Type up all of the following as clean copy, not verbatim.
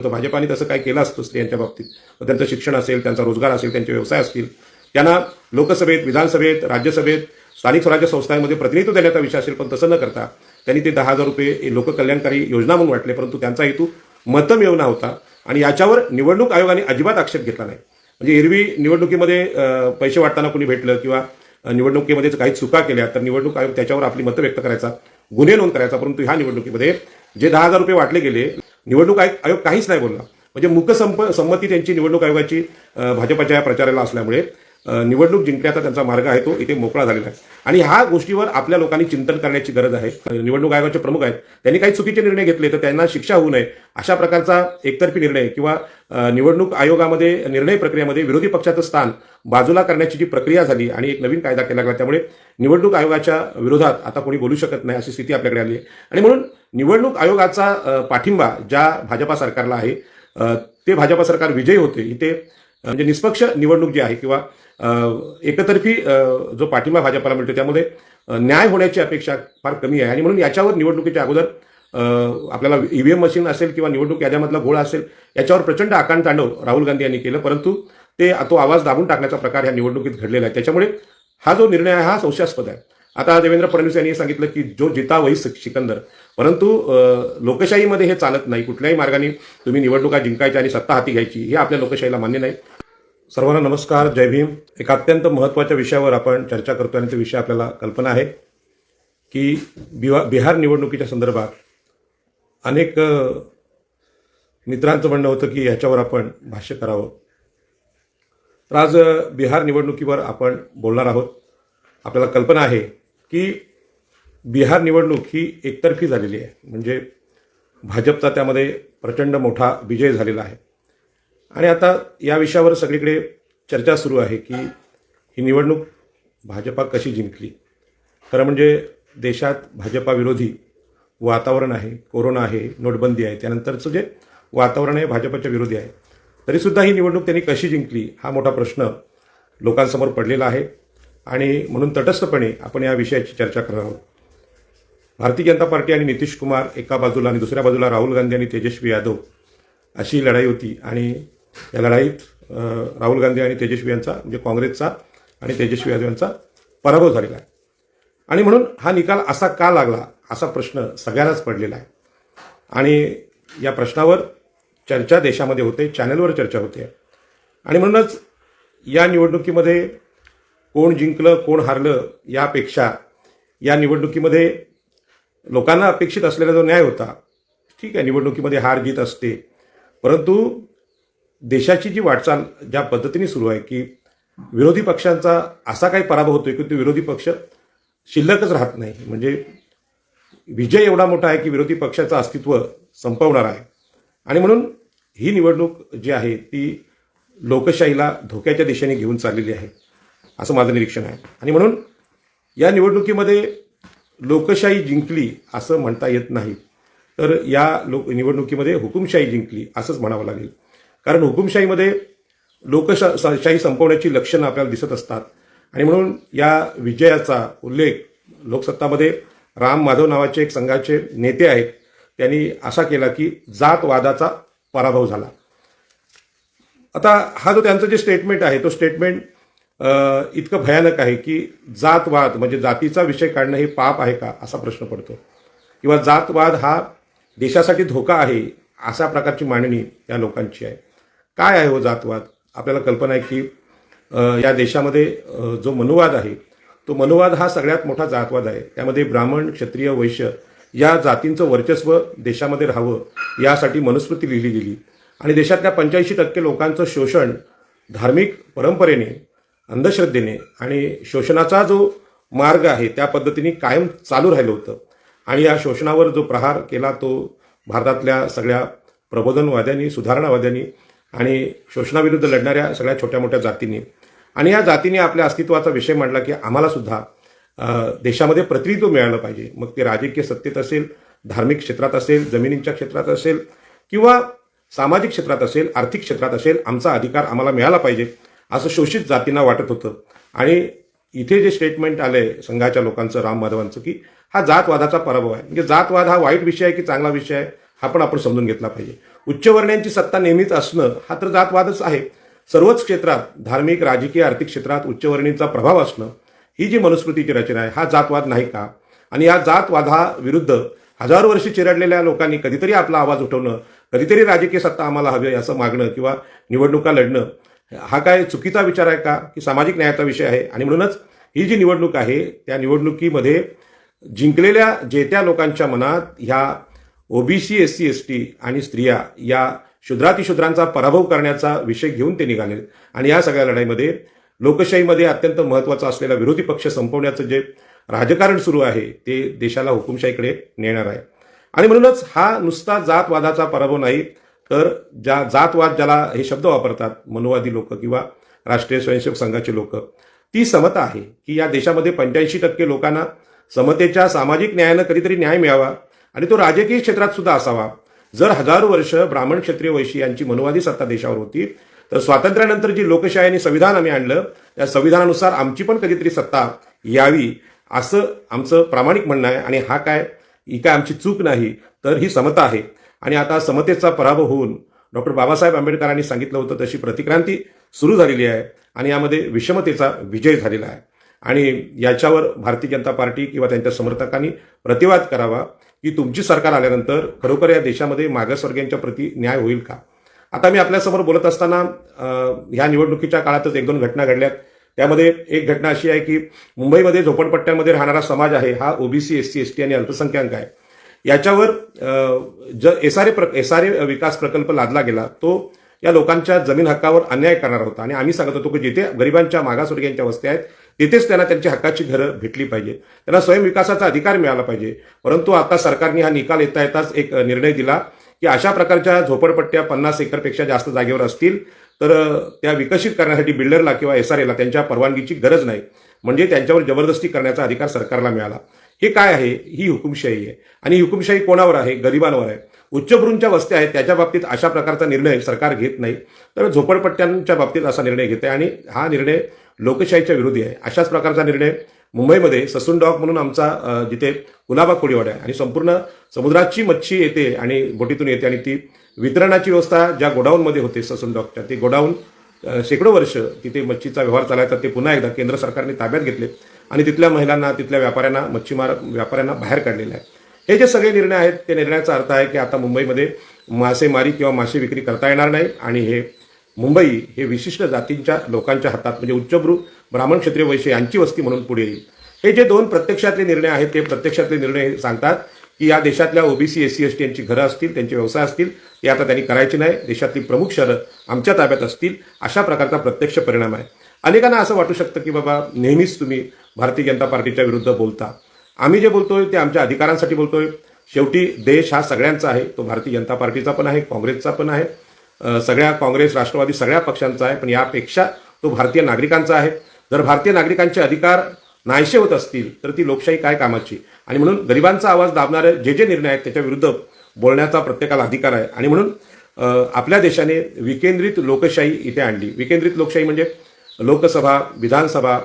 तर भाजपाने तसं काय केलं असतं स्त्रियांच्या बाबतीत. त्यांचं शिक्षण असेल, त्यांचा रोजगार असेल, त्यांचे व्यवसाय असतील, त्यांना लोकसभेत, विधानसभेत, राज्यसभेत, स्थानिक स्वराज्य संस्थांमध्ये प्रतिनिधित्व देण्याचा विषय असेल, पण तसं न करता त्यांनी ते 10,000 रुपये लोककल्याणकारी योजना म्हणून वाटले, परंतु त्यांचा हेतू मतं मिळवणं होता. आणि याच्यावर निवडणूक आयोगाने अजिबात आक्षेप घेतला नाही. म्हणजे एरवी निवडणुकीमध्ये पैसे वाटताना कोणी भेटलं किंवा निवडणुकीमध्ये काही चुका केल्या तर निवडणूक आयोग त्याच्यावर आपली मतं व्यक्त करायचा, गुन्हे नोंद करायचा. परंतु ह्या निवडणुकीमध्ये जे 10,000 रुपये वाटले गेले, निवडणूक आयोग काहीच नाही बोलला. म्हणजे संमती त्यांची निवडणूक आयोगाची भाजपच्या या प्रचाराला असल्यामुळे निवडणूक जिंकण्याचा त्यांचा मार्ग आहे तो इथे मोकळा झालेला आहे. आणि ह्या गोष्टीवर आपल्या लोकांनी चिंतन करण्याची गरज आहे. निवडणूक आयोगाचे प्रमुख आहेत, त्यांनी काही चुकीचे निर्णय घेतले तर त्यांना शिक्षा होऊ नये अशा प्रकारचा एकतर्फी निर्णय किंवा निवडणूक आयोगामध्ये निर्णय प्रक्रियेमध्ये विरोधी पक्षाचं स्थान बाजूला करण्याची जी प्रक्रिया झाली आणि एक नवीन कायदा केला गेला, त्यामुळे निवडणूक आयोगाच्या विरोधात आता कोणी बोलू शकत नाही अशी स्थिती आपल्याकडे आली आहे. आणि म्हणून निवडणूक आयोगाचा पाठिंबा ज्या भाजपा सरकारला आहे ते भाजपा सरकार विजयी होते. इथे म्हणजे निष्पक्ष निवडणूक जी आहे किंवा एकतर्फी जो पाठिंबा भाजपाला मिळतो त्यामध्ये न्याय होण्याची अपेक्षा फार कमी आहे. आणि म्हणून याच्यावर निवडणुकीच्या अगोदर आपल्याला ईव्हीएम मशीन असेल किंवा निवडणूक याद्यामधला घोळा असेल याच्यावर प्रचंड आकांड तांडव राहुल गांधी यांनी केलं, परंतु तो आवाज दाबून टाकण्याचा प्रकार ह्या निवडणुकीत घडलेला आहे. त्याच्यामुळे हा जो निर्णय आहे हा संशयास्पद आहे. आता देवेंद्र फडणवीस यांनी सांगितलं की जो जिता वही सिकंदर, परंतु लोकशाहीमध्ये हे चालत नाही. कुठल्याही मार्गाने तुम्ही निवडणुका जिंकायच्या आणि सत्ता हाती घ्यायची हे आपल्या लोकशाहीला मान्य नाही. सर्वांना नमस्कार, जय भीम. एक अत्यंत महत्त्वाच्या विषयावर आपण चर्चा करतो आणि तो विषय आपल्याला कल्पना आहे की बिहार निवडणुकीच्या संदर्भात अनेक मित्रांचं म्हणणं होतं की ह्याच्यावर आपण भाष्य करावं. तर आज बिहार निवडणुकीवर आपण बोलणार आहोत. आपल्याला कल्पना आहे की बिहार निवडणूक ही एकतर्फी झालेली आहे. म्हणजे भाजपचा त्यामध्ये प्रचंड मोठा विजय झालेला आहे. आणि आता या विषयावर सगळीकडे चर्चा सुरू आहे की ही निवडणूक भाजपा कशी जिंकली. खरं म्हणजे देशात भाजपा विरोधी वातावरण आहे, कोरोना आहे, नोटबंदी आहे, त्यानंतरचं जे वातावरण आहे भाजपच्या विरोधी आहे. तरीसुद्धा ही निवडणूक त्यांनी कशी जिंकली हा मोठा प्रश्न लोकांसमोर पडलेला आहे. आणि म्हणून तटस्थपणे आपण या विषयाची चर्चा करणार आहोत. भारतीय जनता पार्टी आणि नितीश कुमार एका बाजूला आणि दुसऱ्या बाजूला राहुल गांधी आणि तेजस्वी यादव अशी लढाई होती. आणि या लढाईत राहुल गांधी आणि तेजस्वी यांचा म्हणजे काँग्रेसचा आणि तेजस्वी यादव यांचा पराभव झालेला आहे. आणि म्हणून हा निकाल असा का लागला असा प्रश्न सगळ्यांनाच पडलेला आहे. आणि या प्रश्नावर चर्चा देशामध्ये होते, चॅनलवर चर्चा होते. आणि म्हणूनच या निवडणुकीमध्ये कोण जिंकलं कोण हारलं यापेक्षा या निवडणुकीमध्ये लोकांना अपेक्षित असलेला जो न्याय होता, ठीक आहे, निवडणुकीमध्ये हार जीत असते, परंतु देशाची जी वाटचाल ज्या पद्धतीने सुरू आहे की विरोधी पक्षांचा असा काही पराभव होतोय की तो विरोधी पक्ष शिल्लकच राहत नाही. म्हणजे विजय एवढा मोठा आहे की विरोधी पक्षाचं अस्तित्व संपवणार आहे. आणि म्हणून ही निवडणूक जी आहे ती लोकशाहीला धोक्याच्या दिशेने घेऊन चाललेली आहे असं माझं निरीक्षण आहे. आणि म्हणून या निवडणुकीमध्ये लोकशाही जिंकली असं म्हणता येत नाही, तर या निवडणुकीमध्ये हुकुमशाही जिंकली असंच म्हणावं लागेल. कारण हुकुमशाहीमध्ये लोकशाही संपवण्याची लक्षणं आपल्याला दिसत असतात. आणि म्हणून या विजयाचा उल्लेख लोकसत्तामध्ये राम माधव नावाचे एक संघाचे नेते आहेत त्यांनी असा केला की जातवादाचा पराभव झाला. आता हा जो त्यांचं जे स्टेटमेंट आहे तो स्टेटमेंट इतकं भयानक आहे की जातवाद म्हणजे जातीचा विषय काढणं हे पाप आहे का असा प्रश्न पडतो. किंवा जातवाद हा देशासाठी धोका आहे अशा प्रकारची मांडणी या लोकांची आहे. काय आहे हो जातवाद. आपल्याला कल्पना आहे की या देशामध्ये जो मनुवाद आहे तो मनुवाद हा सगळ्यात मोठा जातवाद आहे. त्यामध्ये ब्राह्मण, क्षत्रिय, वैश्य या जातींचं वर्चस्व देशामध्ये राहावं यासाठी मनुस्मृती लिहिली गेली. आणि देशातल्या 85% लोकांचं शोषण धार्मिक परंपरेने, अंधश्रद्धेने आणि शोषणाचा जो मार्ग आहे त्या पद्धतीने कायम चालू राहिलं होतं. आणि या शोषणावर जो प्रहार केला तो भारतातल्या सगळ्या प्रबोधनवाद्यांनी, सुधारणावाद्यांनी आणि शोषणाविरुद्ध लढणाऱ्या सगळ्या छोट्या मोठ्या जातींनी. आणि या जातीने आपल्या अस्तित्वाचा विषय मांडला की आम्हाला सुद्धा देशामध्ये प्रतिनिधित्व मिळालं पाहिजे. मग ते राजकीय सत्तेत असेल, धार्मिक क्षेत्रात असेल, जमिनींच्या क्षेत्रात असेल किंवा सामाजिक क्षेत्रात असेल, आर्थिक क्षेत्रात असेल, आमचा अधिकार आम्हाला मिळाला पाहिजे असं शोषित जातींना वाटत होतं. आणि इथे जे स्टेटमेंट आलंय संघाच्या लोकांचं, राम माधवांचं, की हा जातवादाचा पराभव आहे. म्हणजे जातवाद हा वाईट विषय आहे की चांगला विषय आहे हा पण आपण समजून घेतला पाहिजे. उच्चवर्णीयांची सत्ता नेहमीच असणं हा तर जातवादच आहे. सर्वच क्षेत्रात धार्मिक, राजकीय, आर्थिक क्षेत्रात उच्चवर्णींचा प्रभाव असणं ही जी मनुस्मृतीची रचना आहे हा जातवाद नाही का? आणि या जातवादाविरुद्ध हजारो वर्ष चिरडलेल्या लोकांनी कधीतरी आपला आवाज उठवणं, कधीतरी राजकीय सत्ता आम्हाला हवी असं मागणं किंवा निवडणुका लढणं हा काय चुकीचा विचार आहे का? की सामाजिक न्यायाचा विषय आहे? आणि म्हणूनच ही जी निवडणूक आहे त्या निवडणुकीमध्ये जिंकलेल्या जे त्या लोकांच्या मनात ह्या ओबीसी, SC, ST आणि स्त्रिया या शूद्रातिशूद्रांचा पराभव करण्याचा विषय घेऊन ते निघाले. आणि या सगळ्या लढाईमध्ये लोकशाहीमध्ये अत्यंत महत्त्वाचा असलेला विरोधी पक्ष संपवण्याचं जे राजकारण सुरू आहे ते देशाला हुकुमशाहीकडे नेणार आहे. आणि म्हणूनच हा नुसता जातवादाचा पराभव नाही, तर ज्या जातवाद ज्याला हे शब्द वापरतात मनोवादी लोक किंवा राष्ट्रीय स्वयंसेवक संघाचे लोक, ती समता आहे की या देशामध्ये 85% लोकांना समतेच्या सामाजिक न्यायानं कधीतरी न्याय मिळावा आणि तो राजकीय क्षेत्रात सुद्धा असावा. जर हजारो वर्ष ब्राह्मण, क्षत्रिय, वैश्य यांची मनोवादी सत्ता देशावर होती, तर स्वातंत्र्यानंतर जी लोकशाही आणि संविधान आम्ही आणलं त्या संविधानानुसार आमची पण कधीतरी सत्ता यावी असं आमचं प्रामाणिक म्हणणं आहे. आणि ही काय आमची चूक नाही, तर ही समता आहे. आणि आता समतेचा पराभव होऊन डॉक्टर बाबासाहेब आंबेडकरांनी सांगितलं होतं तशी प्रतिक्रांती सुरू झालेली आहे आणि यामध्ये विषमतेचा विजय झालेला आहे. आणि याच्यावर भारतीय जनता पार्टी किंवा त्यांच्या समर्थकांनी प्रतिवाद करावा की तुमची सरकार आल्यानंतर खरोखर या देशामध्ये मागासवर्गीयांच्या प्रति न्याय होईल का? आता मी आपल्यासमोर बोलत असताना ह्या निवडणुकीच्या काळातच 1-2 घटना घडल्यात. त्यामध्ये एक घटना अशी आहे की मुंबईमध्ये झोपडपट्ट्यांमध्ये राहणारा समाज आहे हा ओबीसी, SC, ST आणि अल्पसंख्याक आहे. याच्यावर एसआरए विकास प्रकल्प लादला गेला. तो या लोकांच्या जमीन हक्कावर अन्याय करणार होता. आणि आम्ही सांगत होतो की जिथे गरिबांच्या मागासवर्गीयांच्या वस्त्या आहेत तिथेच त्यांना त्यांची हक्काची घरं भेटली पाहिजे, त्यांना स्वयंविकासाचा अधिकार मिळाला पाहिजे. परंतु आता सरकारने हा निकाल येताच एक निर्णय दिला की अशा प्रकारच्या झोपडपट्ट्या 50 एकरपेक्षा जास्त जागेवर असतील तर त्या विकसित करण्यासाठी बिल्डरला किंवा एसआरएला त्यांच्या परवानगीची गरज नाही, म्हणजे त्यांच्यावर जबरदस्ती करण्याचा अधिकार सरकारला मिळाला. हे काय आहे? ही हुकुमशाही आहे. आणि ही हुकुमशाही कोणावर आहे? गरिबांवर आहे. उच्चभ्रूंच्या वस्त्या आहेत त्याच्या बाबतीत अशा प्रकारचा निर्णय सरकार घेत नाही, तर झोपडपट्ट्यांच्या बाबतीत असा निर्णय घेते आणि हा निर्णय लोकशाहीच्या विरोधी आहे. अशाच प्रकारचा निर्णय मुंबईमध्ये ससून डॉक म्हणून आमचा जिथे कुलाबा कोळीवाडा आहे आणि संपूर्ण समुद्राची मच्छी येते आणि बोटीतून येते आणि ती वितरणाची व्यवस्था ज्या गोडाऊनमध्ये होते ससून डॉकच्या, ते गोडाऊन शेकडो वर्ष तिथे मच्छीचा व्यवहार चालायचा, ते पुन्हा एकदा केंद्र सरकारने ताब्यात घेतले आणि तिथल्या महिलांना, तिथल्या व्यापाऱ्यांना, मच्छीमार व्यापाऱ्यांना बाहेर काढलेलं आहे. हे जे सगळे निर्णय आहेत ते निर्णयाचा अर्थ आहे की आता मुंबईमध्ये मासेमारी किंवा मासे विक्री करता येणार नाही आणि हे मुंबई हे विशिष्ट जातींच्या लोकांच्या हातात म्हणजे उच्चभ्रू ब्राह्मण, क्षत्रिय, वैश्य यांची वस्ती म्हणून पुढे येईल. हे जे 2 प्रत्यक्षातले निर्णय आहेत ते प्रत्यक्षातले निर्णय सांगतात की या देशातल्या ओबीसी, SC, ST यांची घरं असतील, त्यांचे व्यवसाय असतील, ते आता त्यांनी करायचे नाही, देशातली प्रमुख शहरं आमच्या ताब्यात असतील, अशा प्रकारचा प्रत्यक्ष परिणाम आहे. अनेकांना असं वाटू शकतं की बाबा नेहमीच तुम्ही भारतीय जनता पार्टीच्या विरुद्ध बोलता. आम्ही जे बोलतोय ते आमच्या अधिकारांसाठी बोलतोय. शेवटी देश हा सगळ्यांचा आहे, तो भारतीय जनता पार्टीचा पण आहे, काँग्रेसचा पण आहे, सगळ्या काँग्रेस, राष्ट्रवादी सगळ्या पक्षांचा आहे, पण यापेक्षा तो भारतीय नागरिकांचा आहे. जर भारतीय नागरिकांचे अधिकार नाहीसे होत असतील तर ती लोकशाही काय कामाची? आणि म्हणून गरिबांचा आवाज दाबणारे जे निर्णय आहेत त्याच्या विरुद्ध बोलण्याचा प्रत्येकाला अधिकार आहे. आणि म्हणून आपल्या देशाने विकेंद्रित लोकशाही इथे आणली. विकेंद्रित लोकशाही म्हणजे लोकसभा, विधानसभा,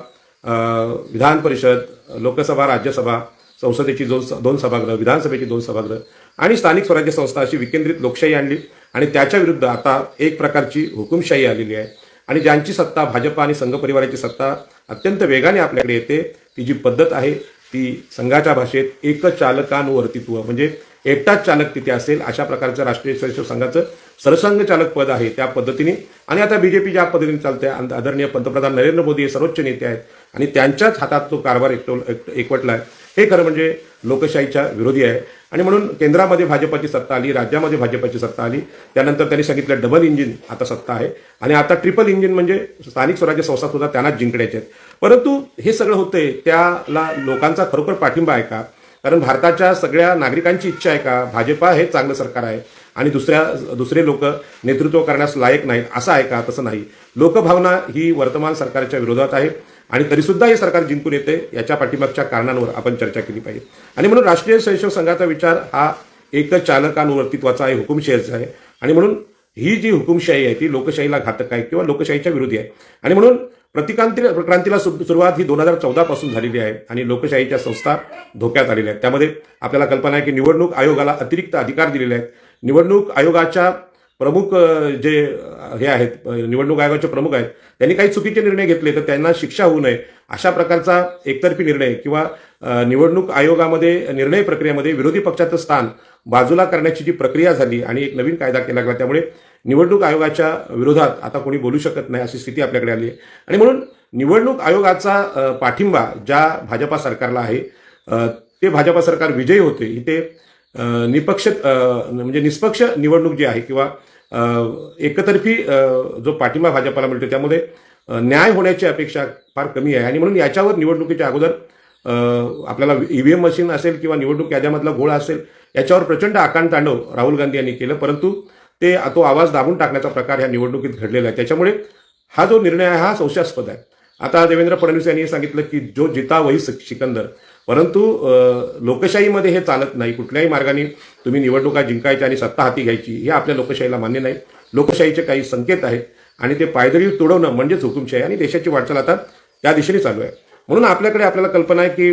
विधान परिषद, लोकसभा, राज्यसभा, संसदेची 2 सभागृह, विधानसभेची 2 सभागृह आणि स्थानिक स्वराज्य संस्था अशी विकेंद्रित लोकशाही आणली. आणि त्याच्या विरुद्ध आता एक प्रकारची हुकुमशाही आलेली आहे. आणि ज्यांची सत्ता, भाजप आणि संघ परिवाराची सत्ता अत्यंत वेगाने आपल्याकडे येते, ती जी पद्धत आहे ती संघाच्या भाषेत एकचालकानुवर्तित्व म्हणजे एकटाच चालक तिथे असेल अशा प्रकारचं राष्ट्रीय स्वयंसेवक संघाचं सरसंघ चालक पद आहे त्या पद्धतीने. आणि आता बीजेपी ज्या पद्धतीने चालते, आदरणीय पंतप्रधान नरेंद्र मोदी हे सर्वोच्च नेते आहेत आणि त्यांच्याच हातात तो कारभार एकवटला आहे. हे खरं म्हणजे लोकशाहीच्या विरोधी आहे. आणि म्हणून केंद्रामध्ये भाजपची सत्ता आली, राज्यामध्ये भाजपची सत्ता आली, त्यानंतर त्यांनी सांगितलं डबल इंजिन आता सत्ता आहे आणि आता ट्रिपल इंजिन म्हणजे स्थानिक स्वराज्य संस्था सुद्धा त्यांनाच जिंकण्याचे आहेत. परंतु हे सगळं होतंय त्याला लोकांचा खरोखर पाठिंबा आहे का? कारण भारताच्या सगळ्या नागरिकांची इच्छा आहे का भाजपा हे चांगलं सरकार आहे आणि दुसरे लोक नेतृत्व करण्यास लायक नाहीत असं आहे का? तसं नाही. लोकभावना ही वर्तमान सरकारच्या विरोधात आहे आणि तरीसुद्धा हे सरकार जिंकून येते. याच्या पाठीमागच्या कारणांवर आपण चर्चा केली पाहिजे. आणि म्हणून राष्ट्रीय स्वयंसेवक संघाचा विचार हा एकचालकानुवर्तित्वाचा आहे, हुकुमशाहीचा आहे. आणि म्हणून ही जी हुकुमशाही आहे ती लोकशाहीला घातक आहे किंवा लोकशाहीच्या विरोधी आहे. आणि म्हणून क्रांतीला सुरुवात ही 2014 पासून झालेली आहे आणि लोकशाहीच्या संस्था धोक्यात आलेल्या आहेत. त्यामध्ये आपल्याला कल्पना आहे की निवडणूक आयोगाला अतिरिक्त अधिकार दिलेले आहेत. निवडणूक आयोगाच्या प्रमुख जे हे आहेत निवडणूक आयोगाचे प्रमुख आहेत त्यांनी काही चुकीचे निर्णय घेतले तर त्यांना शिक्षा होऊ नये अशा प्रकारचा एकतर्फी निर्णय किंवा निवडणूक आयोगामध्ये निर्णय प्रक्रियेमध्ये विरोधी पक्षाचं स्थान बाजूला करण्याची जी प्रक्रिया झाली आणि एक नवीन कायदा केला गेला त्यामुळे निवडणूक आयोगाच्या विरोधात आता कोणी बोलू शकत नाही अशी स्थिती आपल्याकडे आली आहे. आणि म्हणून निवडणूक आयोगाचा पाठिंबा ज्या भाजपा सरकारला आहे ते भाजपा सरकार विजयी होते इथे म्हणजे निष्पक्ष निवडणूक जी आहे किंवा एकतर्फी जो पाठिंबा भाजपाला मिळतो त्यामध्ये न्याय होण्याची अपेक्षा फार कमी आहे. आणि म्हणून याच्यावर निवडणुकीच्या अगोदर आपल्याला ईव्हीएम मशीन असेल किंवा निवडणूक याद्यामधला घोळ असेल याच्यावर प्रचंड आकांतांडव राहुल गांधी यांनी केलं परंतु तो आवाज दाबून टाकण्याचा प्रकार ह्या निवडणुकीत घडलेला आहे. त्याच्यामुळे हा जो निर्णय आहे हा संशयास्पद आहे. आता देवेंद्र फडणवीस यांनी सांगितलं की जो जिता वही सिकंदर, परंतु लोकशाहीमध्ये हे चालत नाही. कुठल्याही मार्गाने तुम्ही निवडणुका जिंकायच्या आणि सत्ता हाती घ्यायची हे आपल्या लोकशाहीला मान्य नाही. लोकशाहीचे काही संकेत आहेत आणि ते पायदळी तोडवणं म्हणजेच हुकुमशाही आणि देशाची वाटचाल आता त्या दिशेने चालू आहे. म्हणून आपल्याला कल्पना आहे की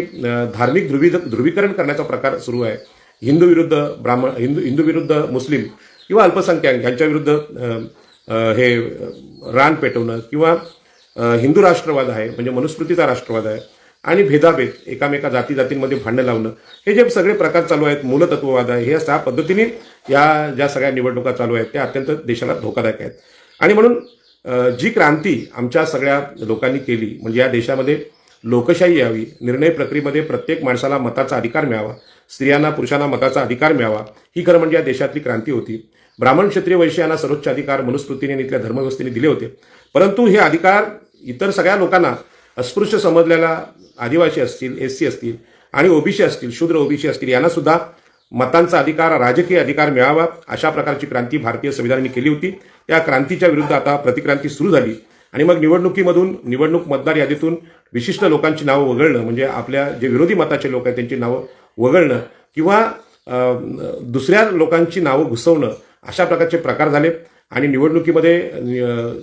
धार्मिक ध्रुवीकरण करण्याचा प्रकार सुरू आहे. हिंदू विरुद्ध ब्राह्मण, हिंदू विरुद्ध मुस्लिम किंवा अल्पसंख्याक यांच्या विरुद्ध हे रान पेटवणं किंवा हिंदू राष्ट्रवाद आहे म्हणजे मनुस्मृतीचा राष्ट्रवाद आहे आणि भेदाभेद एकामेका जातींमध्ये भांडणं लावणं हे जे सगळे प्रकार चालू आहेत, मूलतत्ववाद आहे, हे अशा पद्धतीने या ज्या सगळ्या निवडणुका चालू आहेत त्या अत्यंत देशाला धोकादायक आहेत. आणि म्हणून जी क्रांती आमच्या सगळ्या लोकांनी केली म्हणजे या देशामध्ये लोकशाही यावी, निर्णय प्रक्रियेमध्ये प्रत्येक माणसाला मताचा अधिकार मिळावा, स्त्रियांना पुरुषांना मताचा अधिकार मिळावा, ही खरं म्हणजे या देशातली क्रांती होती. ब्राह्मण क्षत्रिय वैश्य यांना सर्वोच्च अधिकार मनुस्मृतीने इथल्या धर्मव्यवस्थेने दिले होते परंतु हे अधिकार इतर सगळ्या लोकांना अस्पृश्य समजलेल्या आदिवासी असतील, एससी असतील आणि ओबीसी असतील, शूद्र ओबीसी असतील यांना सुद्धा मतांचा अधिकार, राजकीय अधिकार मिळावा अशा प्रकारची क्रांती भारतीय संविधानाने केली होती. त्या क्रांतीच्या विरुद्ध आता प्रतिक्रांती सुरू झाली आणि मग निवडणूक मतदार यादीतून विशिष्ट लोकांची नावं वगळणं म्हणजे आपल्या जे विरोधी मताचे लोक आहेत त्यांची नावं वगळणं किंवा दुसऱ्या लोकांची नावं घुसवणं अशा प्रकारचे प्रकार झाले. आणि निवडणुकीमध्ये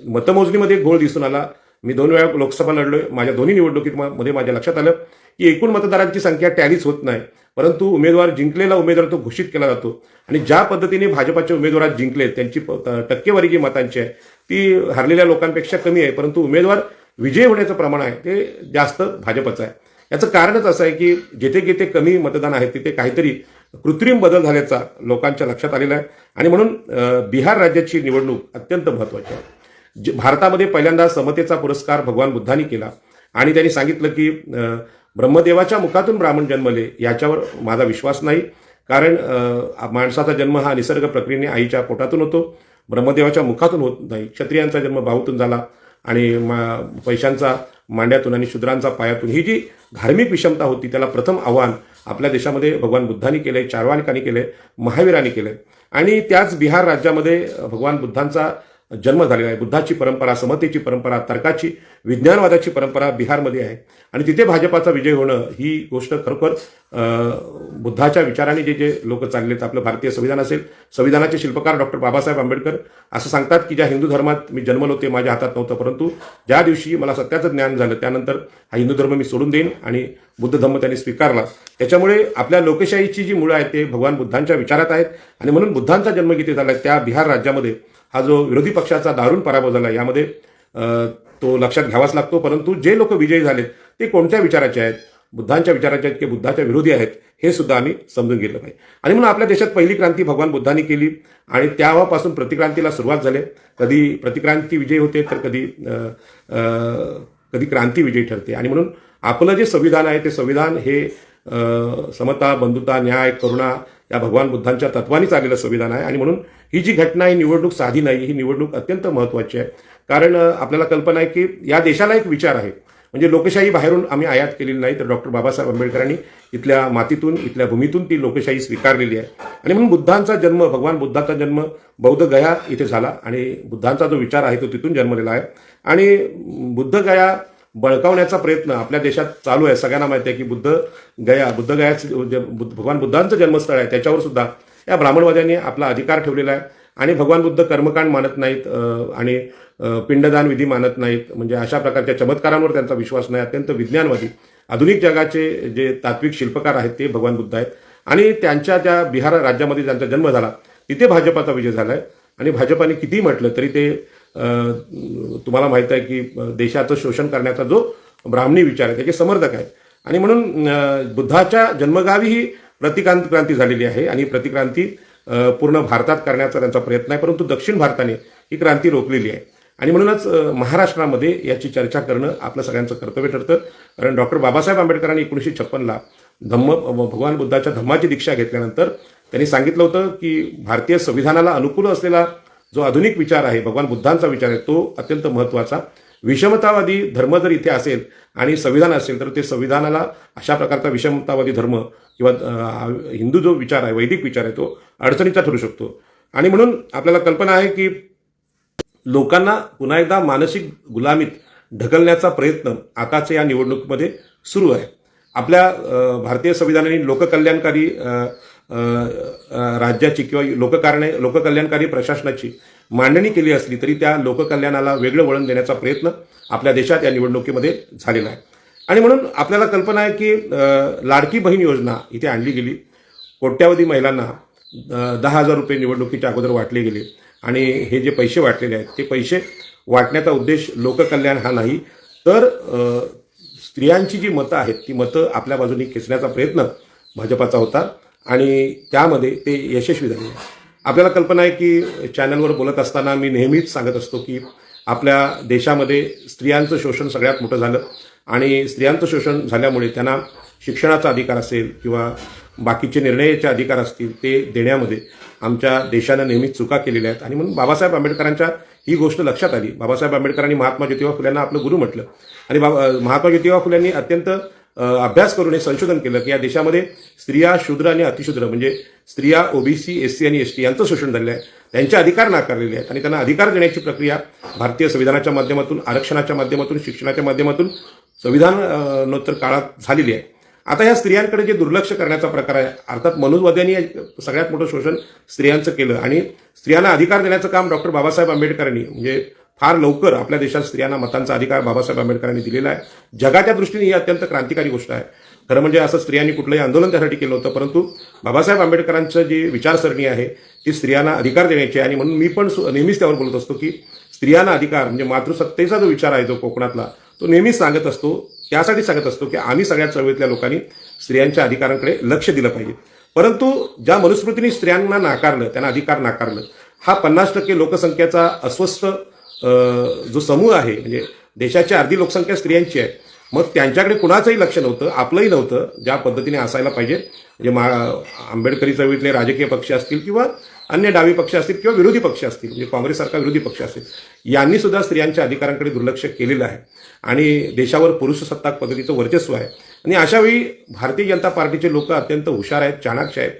मतमोजणीमध्ये घोळ दिसून आला. मी 2 वेळा लोकसभा लढलोय. माझ्या दोन्ही निवडणुकीमध्ये माझ्या लक्षात आलं की एकूण मतदारांची संख्या टॅलीच होत नाही परंतु जिंकलेला उमेदवार तो घोषित केला जातो आणि ज्या पद्धतीने भाजपाचे उमेदवार जिंकले त्यांची टक्केवारी जी मतांची आहे ती हरलेल्या लोकांपेक्षा कमी आहे परंतु उमेदवार विजयी होण्याचं प्रमाण आहे ते जास्त भाजपचं आहे. याचं कारणच असं आहे की जिथे कमी मतदान आहे तिथे काहीतरी कृत्रिम बदल झाल्याचा लोकांच्या लक्षात आलेला आहे. आणि म्हणून बिहार राज्याची निवडणूक अत्यंत महत्त्वाची आहे. भारतामध्ये पहिल्यांदा समतेचा पुरस्कार भगवान बुद्धांनी केला आणि त्यांनी सांगितलं की ब्रह्मदेवाच्या मुखातून ब्राह्मण जन्मले याच्यावर माझा विश्वास नाही कारण माणसाचा जन्म हा निसर्ग प्रक्रियेने आईच्या पोटातून होतो, ब्रह्मदेवाच्या मुखातून होत नाही. क्षत्रियांचा जन्म बाहूतून झाला आणि पैशांचा मांड्यातून आणि शूद्रांचा पायातून. ही जी धार्मिक विषमता होती त्याला प्रथम आव्हान आपल्या देशामध्ये भगवान बुद्धांनी केलंय, चारवाकांनी केलंय, महावीरांनी केलंय आणि त्याच बिहार राज्यामध्ये भगवान बुद्धांचा जन्म झालेला आहे. बुद्धाची परंपरा, समतेची परंपरा, तर्काची, विज्ञानवादाची परंपरा बिहारमध्ये आहे आणि तिथे भाजपाचा विजय होणं ही गोष्ट खरोखर बुद्धाच्या विचाराने जे लोक चाललेत. आपलं भारतीय संविधान असेल, संविधानाचे शिल्पकार डॉक्टर बाबासाहेब आंबेडकर असं सांगतात की ज्या हिंदू धर्मात मी जन्मलो ते माझ्या हातात नव्हतं परंतु ज्या दिवशी मला सत्याचं ज्ञान झालं त्यानंतर हा हिंदू धर्म मी सोडून देईन आणि बुद्ध धर्म त्यांनी स्वीकारला. त्याच्यामुळे आपल्या लोकशाहीची जी मुळं आहेत ते भगवान बुद्धांच्या विचारात आहेत आणि म्हणून बुद्धांचा जन्म जिथे झाला त्या बिहार राज्यामध्ये हा जो विरोधी पक्षाचा दारुण पराभव झाला यामध्ये तो लक्षात घ्यावाच लागतो. परंतु जे लोक विजयी झालेत ते कोणत्या विचाराचे आहेत, बुद्धांच्या विचाराचे आहेत की बुद्धाच्या विरोधी आहेत हे सुद्धा आम्ही समजून घेतलं पाहिजे. आणि म्हणून आपल्या देशात पहिली क्रांती भगवान बुद्धांनी केली आणि त्यापासून प्रतिक्रांतीला सुरुवात झाली. कधी प्रतिक्रांती विजयी होते तर कधी क्रांती विजयी ठरते. आणि म्हणून आपलं जे संविधान आहे ते संविधान हे समता, बंधुता, न्याय, करुणा या भगवान बुद्धांच्या तत्वांनी चाललेलं संविधान आहे. आणि म्हणून ही जी घटना ही निवडणूक साधी नाही, ही निवडणूक अत्यंत महत्त्वाची आहे. कारण आपल्याला कल्पना आहे की या देशाला एक विचार आहे म्हणजे लोकशाही बाहेरून आम्ही आयात केलेली नाही तर डॉक्टर बाबासाहेब आंबेडकरांनी इथल्या मातीतून, इथल्या भूमीतून ती लोकशाही स्वीकारलेली आहे. आणि म्हणून बुद्धांचा जन्म, भगवान बुद्धाचा जन्म बौद्ध गया इथे झाला आणि बुद्धांचा जो विचार आहे तो तिथून जन्मलेला आहे. आणि बुद्ध गया बळकावण्याचा प्रयत्न आपल्या देशात चालू आहे. सगळ्यांना माहिती आहे की भगवान बुद्धांचं जन्मस्थळ आहे त्याच्यावर सुद्धा या ब्राह्मणवाद्यांनी आपला अधिकार ठेवलेला आहे. आणि भगवान बुद्ध कर्मकांड मानत नाहीत आणि पिंडदान विधी मानत नाहीत म्हणजे अशा प्रकारच्या चमत्कारांवर त्यांचा विश्वास नाही. अत्यंत विज्ञानवादी आधुनिक जगाचे जे तात्विक शिल्पकार आहेत ते भगवान बुद्ध आहेत. आणि त्यांच्या ज्या बिहार राज्यामध्ये ज्यांचा जन्म झाला तिथे भाजपाचा विजय झाला आहे. आणि भाजपाने कितीही म्हटलं तरी ते तुम्हाला माहीत आहे की देशाचं शोषण करण्याचा जो ब्राह्मणी विचार आहे त्याचे समर्थक आहेत. आणि म्हणून बुद्धाच्या जन्मगावी ही प्रतिक्रांती झालेली आहे आणि प्रतिक्रांती पूर्ण भारतात करण्याचा त्यांचा प्रयत्न आहे, परंतु दक्षिण भारताने ही क्रांती रोखलेली आहे. आणि म्हणूनच महाराष्ट्रामध्ये याची चर्चा करणं आपलं सगळ्यांचं कर्तव्य ठरतं. कारण डॉक्टर बाबासाहेब आंबेडकरांनी 1956ला भगवान बुद्धाच्या धम्माची दीक्षा घेतल्यानंतर त्यांनी सांगितलं होतं की भारतीय संविधानाला अनुकूल असलेला जो आधुनिक विचार आहे, भगवान बुद्धांचा विचार आहे, तो अत्यंत महत्त्वाचा. विषमतावादी धर्म जर इथे असेल आणि संविधान असेल तर ते संविधानाला अशा प्रकारचा विषमतावादी धर्म किंवा हिंदू जो विचार आहे, वैदिक विचार आहे, तो अडचणीचा ठरू शकतो. आणि म्हणून आपल्याला कल्पना आहे की लोकांना पुन्हा एकदा मानसिक गुलामीत ढकलण्याचा प्रयत्न आताच्या या निवडणुकीमध्ये सुरू आहे. आपल्या भारतीय संविधानाने लोककल्याणकारी राज्याची किंवा लोककल्याणकारी प्रशासनाची मांडणी केली असली तरी त्या लोककल्याणाला वेगळं वळण देण्याचा प्रयत्न आपल्या देशात या निवडणुकीमध्ये झालेला आहे. आणि म्हणून आपल्याला कल्पना आहे की लाडकी बहीण योजना इथे आणली गेली. कोट्यावधी महिलांना 10,000 रुपये निवडणुकीच्या अगोदर वाटले गेले आणि हे जे पैसे वाटलेले आहेत ते पैसे वाटण्याचा उद्देश लोककल्याण हा नाही, तर स्त्रियांची जी मतं आहेत ती मतं आपल्या बाजूने खेचण्याचा प्रयत्न भाजपाचा होता आणि त्यामध्ये ते यशस्वी झाले. आपल्याला कल्पना आहे की चॅनलवर बोलत असताना मी नेहमीच सांगत असतो की आपल्या देशामध्ये स्त्रियांचं शोषण सगळ्यात मोठं झालं आणि स्त्रियांचं शोषण झाल्यामुळे त्यांना शिक्षणाचा अधिकार असेल किंवा बाकीचे निर्णयाचे अधिकार असतील ते देण्यामध्ये आमच्या देशानं नेहमीच चुका केलेल्या आहेत. आणि म्हणून बाबासाहेब आंबेडकरांच्या ही गोष्ट लक्षात आली. बाबासाहेब आंबेडकरांनी महात्मा ज्योतिबा फुल्यांना आपलं गुरु म्हटलं आणि महात्मा ज्योतिबा फुल्यांनी अत्यंत अभ्यास करून हे संशोधन केलं की या देशामध्ये स्त्रिया, शूद्र आणि अतिशूद्र म्हणजे स्त्रिया, ओबीसी, एससी आणि एसटी यांचं शोषण झालेलं आहे. त्यांचे अधिकार नाकारलेले आहेत आणि त्यांना अधिकार देण्याची प्रक्रिया भारतीय संविधानाच्या माध्यमातून, आरक्षणाच्या माध्यमातून, शिक्षणाच्या माध्यमातून संविधानोत्तर काळात झालेली आहे. आता ह्या स्त्रियांकडे जे दुर्लक्ष करण्याचा प्रकार आहे, अर्थात मनुवाद्यांनी सगळ्यात मोठं शोषण स्त्रियांचं केलं आणि स्त्रियांना अधिकार देण्याचं काम डॉक्टर बाबासाहेब आंबेडकरांनी म्हणजे फार लवकर आपल्या देशात स्त्रियांना मतांचा अधिकार बाबासाहेब आंबेडकरांनी दिलेला आहे. जगाच्या दृष्टीने ही अत्यंत क्रांतिकारी गोष्ट आहे. खरं म्हणजे असं स्त्रियांनी कुठलंही आंदोलन त्यासाठी केलं होतं, परंतु बाबासाहेब आंबेडकरांचं जी विचारसरणी आहे ती स्त्रियांना अधिकार देण्याची आहे. आणि म्हणून मी पण नेहमीच त्यावर बोलत असतो की स्त्रियांना अधिकार म्हणजे मातृसत्तेचा जो विचार आहे जो कोकणातला, तो नेहमीच सांगत असतो. त्यासाठी सांगत असतो की आम्ही सगळ्या चळवळीतल्या लोकांनी स्त्रियांच्या अधिकारांकडे लक्ष दिलं पाहिजे. परंतु ज्या मनुस्मृतीने स्त्रियांना नाकारलं, त्यांना अधिकार नाकारलं, हा 50% लोकसंख्येचा अस्वस्थ जो समूह आहे म्हणजे देशाची अर्धी लोकसंख्या स्त्रियांची आहे. मग त्यांच्याकडे कुणाचंही लक्ष नव्हतं, आपलंही नव्हतं ज्या पद्धतीने असायला पाहिजे. म्हणजे आंबेडकरी चळवळीतले राजकीय पक्ष असतील किंवा अन्य डावी पक्ष असतील किंवा विरोधी पक्ष असतील म्हणजे काँग्रेससारखा विरोधी पक्ष असेल, यांनी सुद्धा स्त्रियांच्या अधिकारांकडे दुर्लक्ष केलेलं आहे आणि देशावर पुरुषसत्ताक पद्धतीचं वर्चस्व आहे. आणि अशावेळी भारतीय जनता पार्टीचे लोक अत्यंत हुशार आहेत, चाणाक्ष आहेत.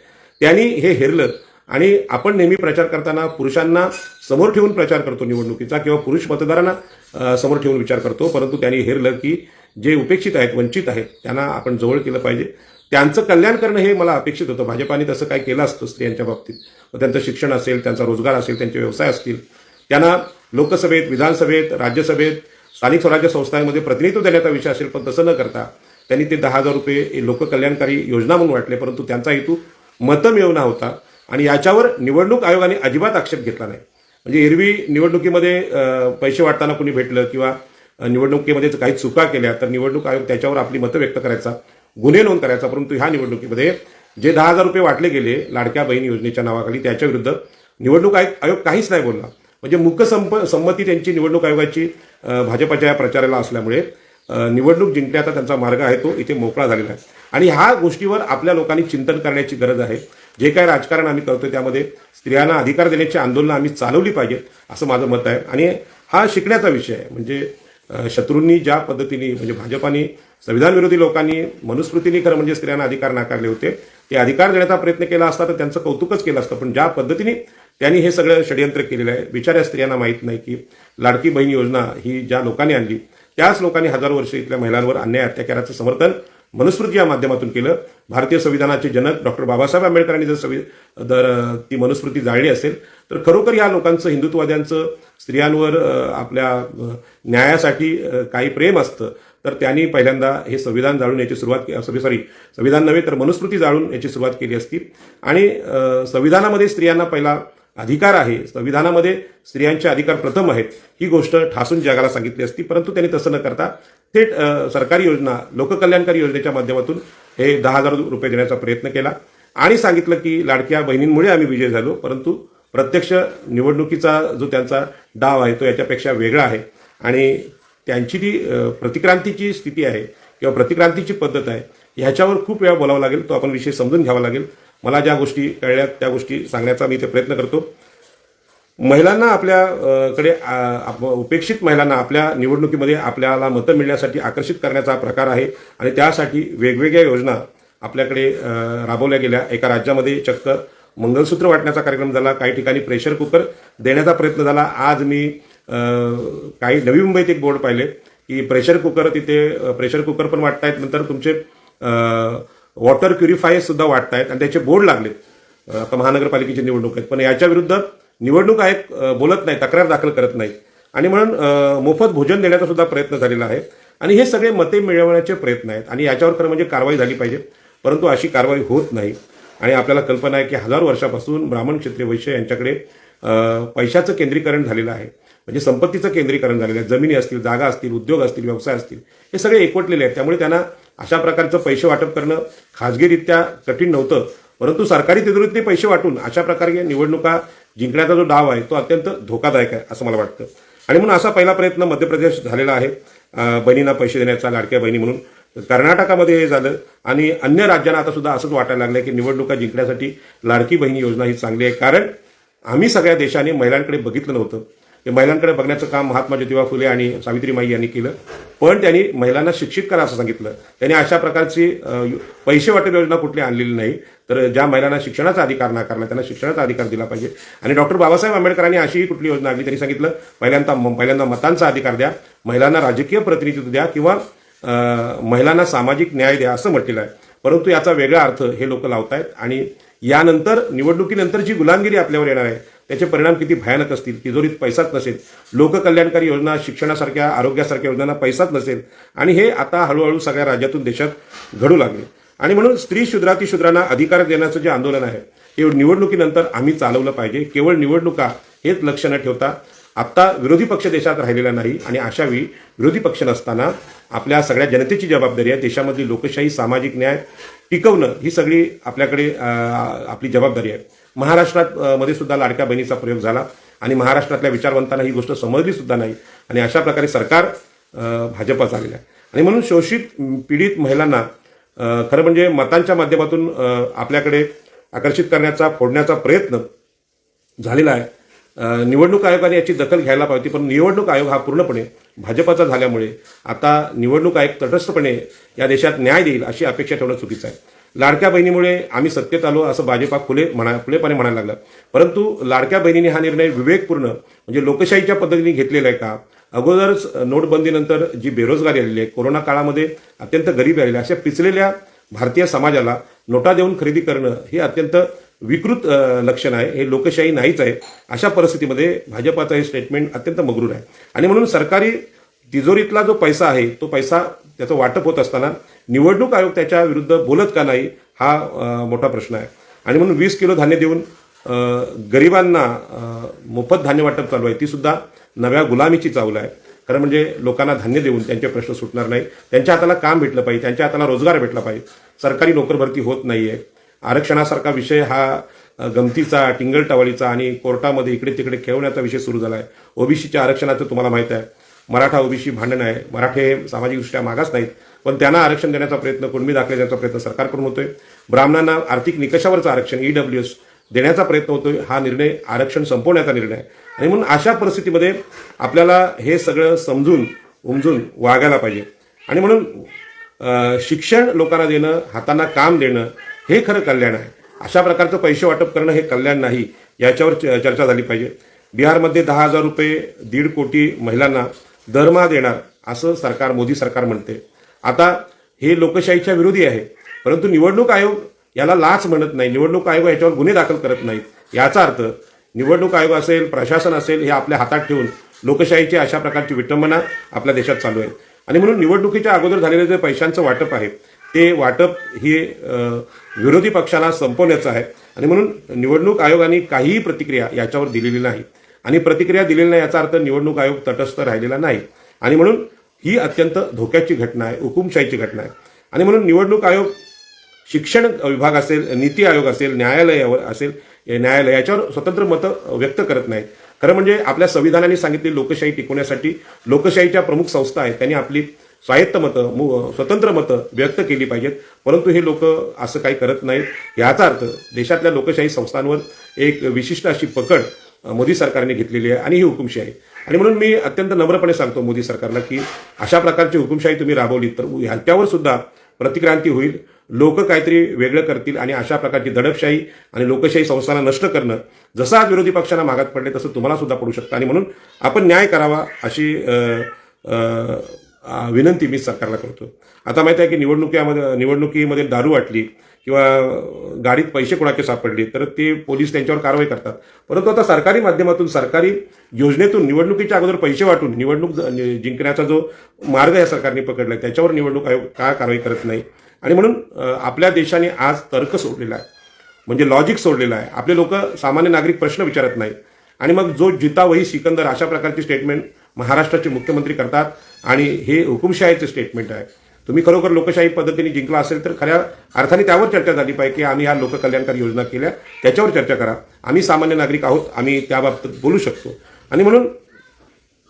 त्यांनी हे हेरलं आणि आपण नेहमी प्रचार करताना पुरुषांना समोर ठेवून प्रचार करतो निवडणुकीचा किंवा पुरुष मतदारांना समोर ठेवून विचार करतो, परंतु त्यांनी हेरलं की जे उपेक्षित आहेत, वंचित आहेत, त्यांना आपण जवळ केलं पाहिजे. त्यांचं कल्याण करणं हे मला अपेक्षित होतं. भाजपाने तसं काय केलं असतं स्त्रियांच्या बाबतीत. त्यांचं शिक्षण असेल, त्यांचा रोजगार असेल, त्यांचे व्यवसाय असतील, त्यांना लोकसभेत, विधानसभेत, राज्यसभेत, स्थानिक स्वराज्य संस्थांमध्ये प्रतिनिधित्व देण्याचा विषय असेल, पण तसं न करता त्यांनी ते 10,000 रुपये लोककल्याणकारी योजना म्हणून वाटले, परंतु त्यांचा हेतू मतं मिळवणं होता आणि याच्यावर निवडणूक आयोगाने अजिबात आक्षेप घेतला नाही. म्हणजे एरवी निवडणुकीमध्ये पैसे वाटताना कुणी भेटलं किंवा निवडणुकीमध्ये काही चुका केल्या तर निवडणूक आयोग त्याच्यावर आपली मतं व्यक्त करायचा, गुन्हे नोंद करायचा. परंतु ह्या निवडणुकीमध्ये जे 10,000 रुपये वाटले गेले लाडक्या बहीण योजनेच्या नावाखाली त्याच्या विरुद्ध निवडणूक आयोग काहीच नाही बोलला. म्हणजे मुख्य संमती त्यांची निवडणूक आयोगाची भाजपच्या या प्रचाराला असल्यामुळे निवडणूक जिंकण्याचा त्यांचा मार्ग आहे तो इथे मोकळा झालेला आहे. आणि ह्या गोष्टीवर आपल्या लोकांनी चिंतन करण्याची गरज आहे. जे काय राजकारण आम्ही करतोय त्यामध्ये स्त्रियांना अधिकार देण्याची आंदोलनं आम्ही चालवली पाहिजेत असं माझं मत आहे. आणि हा शिकण्याचा विषय आहे. म्हणजे शत्रूंनी ज्या पद्धतीने म्हणजे भाजपाने, संविधान विरोधी लोकांनी, मनुस्मृतीने खरं म्हणजे स्त्रियांना अधिकार नाकारले होते, ते अधिकार देण्याचा प्रयत्न केला असता तर त्यांचं कौतुकच केलं असतं. पण ज्या पद्धतीने त्यांनी हे सगळं षडयंत्र केलेलं आहे, बिचाऱ्या स्त्रियांना माहीत नाही की लाडकी बहीण योजना ही ज्या लोकांनी आणली त्याच लोकांनी हजारो वर्ष इथल्या महिलांवर अन्याय अत्याचाराचं समर्थन मनुस्मृती या माध्यमातून केलं. भारतीय संविधानाचे जनक डॉक्टर बाबासाहेब आंबेडकरांनी जर ती मनुस्मृती जाळली असेल तर खरोखर या लोकांचं, हिंदुत्ववाद्यांचं स्त्रियांवर आपल्या न्यायासाठी काही प्रेम असतं तर त्यांनी पहिल्यांदा हे संविधान जाळून याची सुरुवात संविधान नव्हे तर मनुस्मृती जाळून याची सुरुवात केली असती. आणि संविधानामध्ये स्त्रियांना पहिला अधिकार आहे, संविधानामध्ये स्त्रियांचे अधिकार प्रथम आहेत ही गोष्ट ठासून जगाला सांगितली असती. परंतु त्यांनी तसं न करता थेट सरकारी योजना, लोककल्याणकारी योजनेच्या माध्यमातून हे 10,000 रुपये देण्याचा प्रयत्न केला आणि सांगितलं की लाडक्या बहिणींमुळे आम्ही विजय झालो. परंतु प्रत्यक्ष निवडणुकीचा जो त्यांचा डाव आहे तो याच्यापेक्षा वेगळा आहे आणि त्यांची ती प्रतिक्रांतीची स्थिती आहे किंवा प्रतिक्रांतीची पद्धत आहे ह्याच्यावर खूप वेळा बोलावं लागेल, तो आपण विषय समजून घ्यावा लागेल. मला ज्या गोष्टी कळल्या त्या गोष्टी सांगण्याचा मी इथे प्रयत्न करतो. महिलांना आपल्याकडे उपेक्षित महिलांना आपल्या निवडणुकीमध्ये आपल्याला मतं मिळण्यासाठी आकर्षित करण्याचा प्रकार आहे आणि त्यासाठी वेगवेगळ्या योजना आपल्याकडे राबवल्या गेल्या. एका राज्यामध्ये चक्क मंगलसूत्र वाटण्याचा कार्यक्रम झाला, काही ठिकाणी प्रेशर कुकर देण्याचा प्रयत्न झाला. आज मी काही नवी मुंबईत एक बोर्ड पाहिले की प्रेशर कुकर पण वाटतायत, नंतर तुमचे वॉटर प्युरिफायर सुद्धा वाटतायत आणि त्याचे बोर्ड लागलेत. आता महानगरपालिकेची निवडणूक आहेत पण याच्या विरुद्ध निवडणूक आयोग बोलत नाही, तक्रार दाखल करत नाही आणि म्हणून मोफत भोजन देण्याचा सुद्धा प्रयत्न झालेला आहे. आणि हे सगळे मते मिळवण्याचे प्रयत्न आहेत आणि याच्यावर खरं म्हणजे कारवाई झाली पाहिजे, परंतु अशी कारवाई होत नाही. आणि आपल्याला कल्पना आहे की हजारो वर्षापासून ब्राह्मण, क्षत्रिय, वैश्य यांच्याकडे पैशाचं केंद्रीकरण झालेलं आहे, म्हणजे संपत्तीचं केंद्रीकरण झालेलं आहे. जमिनी असतील, जागा असतील, उद्योग असतील, व्यवसाय असतील, हे सगळे एकवटलेले आहेत. त्यामुळे त्यांना अशा प्रकारचं पैसे वाटप करणं खाजगीरित्या कठीण नव्हतं, परंतु सरकारी तिजोरीतले पैसे वाटून अशा प्रकारे निवडणुका जिंकण्याचा जो डाव आहे तो अत्यंत धोकादायक आहे असं मला वाटतं. आणि म्हणून असा पहिला प्रयत्न मध्य प्रदेश झालेला आहे बहिणींना पैसे देण्याचा, लाडक्या बहिणी म्हणून. कर्नाटकामध्ये हे झालं आणि अन्य राज्यांना आता सुद्धा असंच वाटायला लागलं की निवडणुका जिंकण्यासाठी लाडकी बहिणी योजना ही चांगली आहे. कारण आम्ही सगळ्या देशाने महिलांकडे बघितलं नव्हतं. ते महिलांकडे बघण्याचं काम महात्मा ज्योतिबा फुले आणि सावित्रीमाई यांनी केलं, पण त्यांनी महिलांना शिक्षित करा असं सांगितलं. त्यांनी अशा प्रकारची पैसे वाटप योजना कुठली आणलेली नाही, तर ज्या महिलांना शिक्षणाचा अधिकार नाकारला त्यांना शिक्षणाचा अधिकार दिला पाहिजे. आणि डॉक्टर बाबासाहेब आंबेडकरांनी अशीही कुठली योजना आणली, त्यांनी सांगितलं पहिल्यांदा मतांचा अधिकार द्या, महिलांना राजकीय प्रतिनिधित्व द्या किंवा महिलांना सामाजिक न्याय द्या असं म्हटलेलं आहे. परंतु याचा वेगळा अर्थ हे लोक लावतायत आणि यानंतर निवडणुकीनंतर जी गुलामगिरी आपल्यावर येणार आहे त्याचे परिणाम किती भयानक असतील. तिजोरीत पैसाच नसेल, लोककल्याणकारी योजना, शिक्षणासारख्या, आरोग्यासारख्या योजनांना पैसाच नसेल आणि हे आता हळूहळू सगळ्या राज्यातून देशात घडू लागले. आणि म्हणून स्त्री शूद्रांना अधिकार देण्याचं जे आंदोलन आहे हे निवडणुकीनंतर आम्ही चालवलं पाहिजे. केवळ निवडणुका हेच लक्ष न ठेवता आत्ता विरोधी पक्ष देशात राहिलेला नाही आणि अशावेळी विरोधी पक्ष नसताना आपल्या सगळ्या जनतेची जबाबदारी आहे. देशामधली लोकशाही, सामाजिक न्याय टिकवणं ही सगळी आपल्याकडे आपली जबाबदारी आहे. महाराष्ट्रात मध्ये सुद्धा लाडक्या बहिणीचा प्रयोग झाला आणि महाराष्ट्रातल्या विचारवंतांना ही गोष्ट समजली सुद्धा नाही आणि अशा प्रकारे सरकार भाजपा चाललेलं आहे. आणि म्हणून शोषित, पीडित महिलांना खरं म्हणजे मतांच्या माध्यमातून आपल्याकडे आकर्षित करण्याचा, फोडण्याचा प्रयत्न झालेला आहे. निवडणूक आयोगाने याची दखल घ्यायला पाहिजे, पण निवडणूक आयोग हा पूर्णपणे भाजपाचा झाल्यामुळे आता निवडणूक आयोग तटस्थपणे या देशात न्याय देईल अशी अपेक्षा ठेवणं चुकीचं आहे. लाडक्या बहिणीमुळे आम्ही सत्तेत आलो असं भाजपा खुलेपणे म्हणायला लागलं, परंतु लाडक्या बहिणीने हा निर्णय विवेकपूर्ण म्हणजे लोकशाहीच्या पद्धतीने घेतलेला आहे का? अगोदरच नोटबंदीनंतर जी बेरोजगारी आलेली आहे, कोरोना काळामध्ये अत्यंत गरीबी आलेली, अशा पिचलेल्या भारतीय समाजाला नोटा देऊन खरेदी करणं हे अत्यंत विकृत लक्षण आहे, हे लोकशाही नाहीच आहे. अशा परिस्थितीमध्ये भाजपाचं हे स्टेटमेंट अत्यंत मगरूर आहे. आणि म्हणून सरकारी तिजोरीतला जो पैसा आहे तो पैसा त्याचं वाटप होत असताना निवडणूक आयोग त्याच्या विरुद्ध बोलत का नाही हा मोठा प्रश्न आहे. आणि म्हणून 20 किलो धान्य देऊन गरिबांना मोफत धान्य वाटप चालू आहे, ती सुद्धा नव्या गुलामीची चावल आहे. खरं म्हणजे लोकांना धान्य देऊन त्यांचे प्रश्न सुटणार नाही, त्यांच्या हाताला काम भेटलं पाहिजे, त्यांच्या हाताला रोजगार भेटला पाहिजे. सरकारी नोकर भरती होत नाहीये. आरक्षणासारखा विषय हा गमतीचा, टिंगलटवाळीचा आणि कोर्टामध्ये इकडे तिकडे खेळवण्याचा विषय सुरू झाला आहे. ओबीसीच्या आरक्षणाचं तुम्हाला माहिती आहे, मराठा ओबीसी भांडण आहे. मराठे हे सामाजिकदृष्ट्या मागास नाहीत, पण त्यांना आरक्षण देण्याचा प्रयत्न, कुणबी दाखले देण्याचा प्रयत्न सरकारकडून होतोय. ब्राह्मणांना आर्थिक निकषावरचं आरक्षण EWS देण्याचा प्रयत्न होतोय. हा निर्णय आरक्षण संपवण्याचा निर्णय आहे. आणि म्हणून अशा परिस्थितीमध्ये आपल्याला हे सगळं समजून उमजून वागायला पाहिजे. आणि म्हणून शिक्षण लोकांना देणं, हातांना काम देणं हे खरं कल्याण आहे. अशा प्रकारचं पैसे वाटप करणं हे कल्याण नाही, याच्यावर चर्चा झाली पाहिजे. बिहारमध्ये 10,000 रुपये 1.5 कोटी महिलांना दरमहा देणार असं सरकार, मोदी सरकार म्हणते. आता हे लोकशाहीच्या विरोधी आहे. परंतु निवडणूक आयोग याला लाच म्हणत नाही, निवडणूक आयोग याच्यावर गुन्हे दाखल करत नाहीत. याचा अर्थ निवडणूक आयोग असेल, प्रशासन असेल, हे आपल्या हातात ठेवून लोकशाहीची अशा प्रकारची विटंबना आपल्या देशात चालू आहे. आणि म्हणून निवडणुकीच्या अगोदर झालेलं जे पैशांचं वाटप आहे ते वाटप हे विरोधी पक्षाला संपवण्याचं आहे. आणि म्हणून निवडणूक आयोगाने काहीही प्रतिक्रिया याच्यावर दिलेली नाही. आणि प्रतिक्रिया दिलेली नाही याचा अर्थ निवडणूक आयोग तटस्थ राहिलेला नाही. आणि म्हणून ही अत्यंत धोक्याची घटना आहे, हुकुमशाहीची घटना आहे. आणि म्हणून निवडणूक आयोग शिक्षण विभाग असेल, नीती आयोग असेल, न्यायालयावर असेल, न्यायालय याच्यावर स्वतंत्र मतं व्यक्त करत नाहीत. खरं म्हणजे आपल्या संविधानाने सांगितली लोकशाही टिकवण्यासाठी लोकशाहीच्या प्रमुख संस्था आहेत, त्यांनी आपली स्वायत्त मतं, स्वतंत्र मतं व्यक्त केली पाहिजेत. परंतु हे लोक असं काही करत नाहीत. याचा अर्थ देशातल्या लोकशाही संस्थांवर एक विशिष्ट अशी पकड मोदी सरकारने घेतलेली आहे आणि ही हुकुमशाही आहे. आणि म्हणून मी अत्यंत नम्रपणे सांगतो मोदी सरकारला की अशा प्रकारची हुकुमशाही तुम्ही राबवली तर ह्याच्यावर सुद्धा प्रतिक्रांती होईल, लोक काहीतरी वेगळं करतील आणि अशा प्रकारची दडपशाही आणि लोकशाही संस्थांना नष्ट करणं जसं आज विरोधी पक्षांना मागात पडले तसं तुम्हाला सुद्धा पडू शकतं. आणि म्हणून आपण न्याय करावा अशी विनंती मी सरकारला करतो. आता माहिती आहे की निवडणुकीमध्ये दारू वाटली किंवा गाडीत पैसे कोणाचे सापडले तर ते पोलीस त्यांच्यावर कारवाई करतात. परंतु आता सरकारी माध्यमातून, सरकारी योजनेतून निवडणुकीच्या अगोदर पैसे वाटून निवडणूक जिंकण्याचा जो मार्ग या सरकारने पकडलाय त्याच्यावर निवडणूक आयोग का कारवाई करत नाही. आणि म्हणून आपल्या देशाने आज तर्क सोडलेला आहे, म्हणजे लॉजिक सोडलेलं आहे. आपले लोक, सामान्य नागरिक प्रश्न विचारत नाहीत. आणि मग जो जिता वही सिकंदर अशा प्रकारची स्टेटमेंट महाराष्ट्राचे मुख्यमंत्री करतात आणि हे हुकुमशाहीचे स्टेटमेंट आहे. तुम्ही खरोखर लोकशाही पद्धतीने जिंकला असेल तर खऱ्या अर्थाने त्यावर चर्चा झाली पाहिजे की आम्ही ह्या लोककल्याणकारी योजना केल्या, त्याच्यावर चर्चा करा. आम्ही सामान्य नागरिक आहोत, आम्ही त्याबाबतीत बोलू शकतो. आणि म्हणून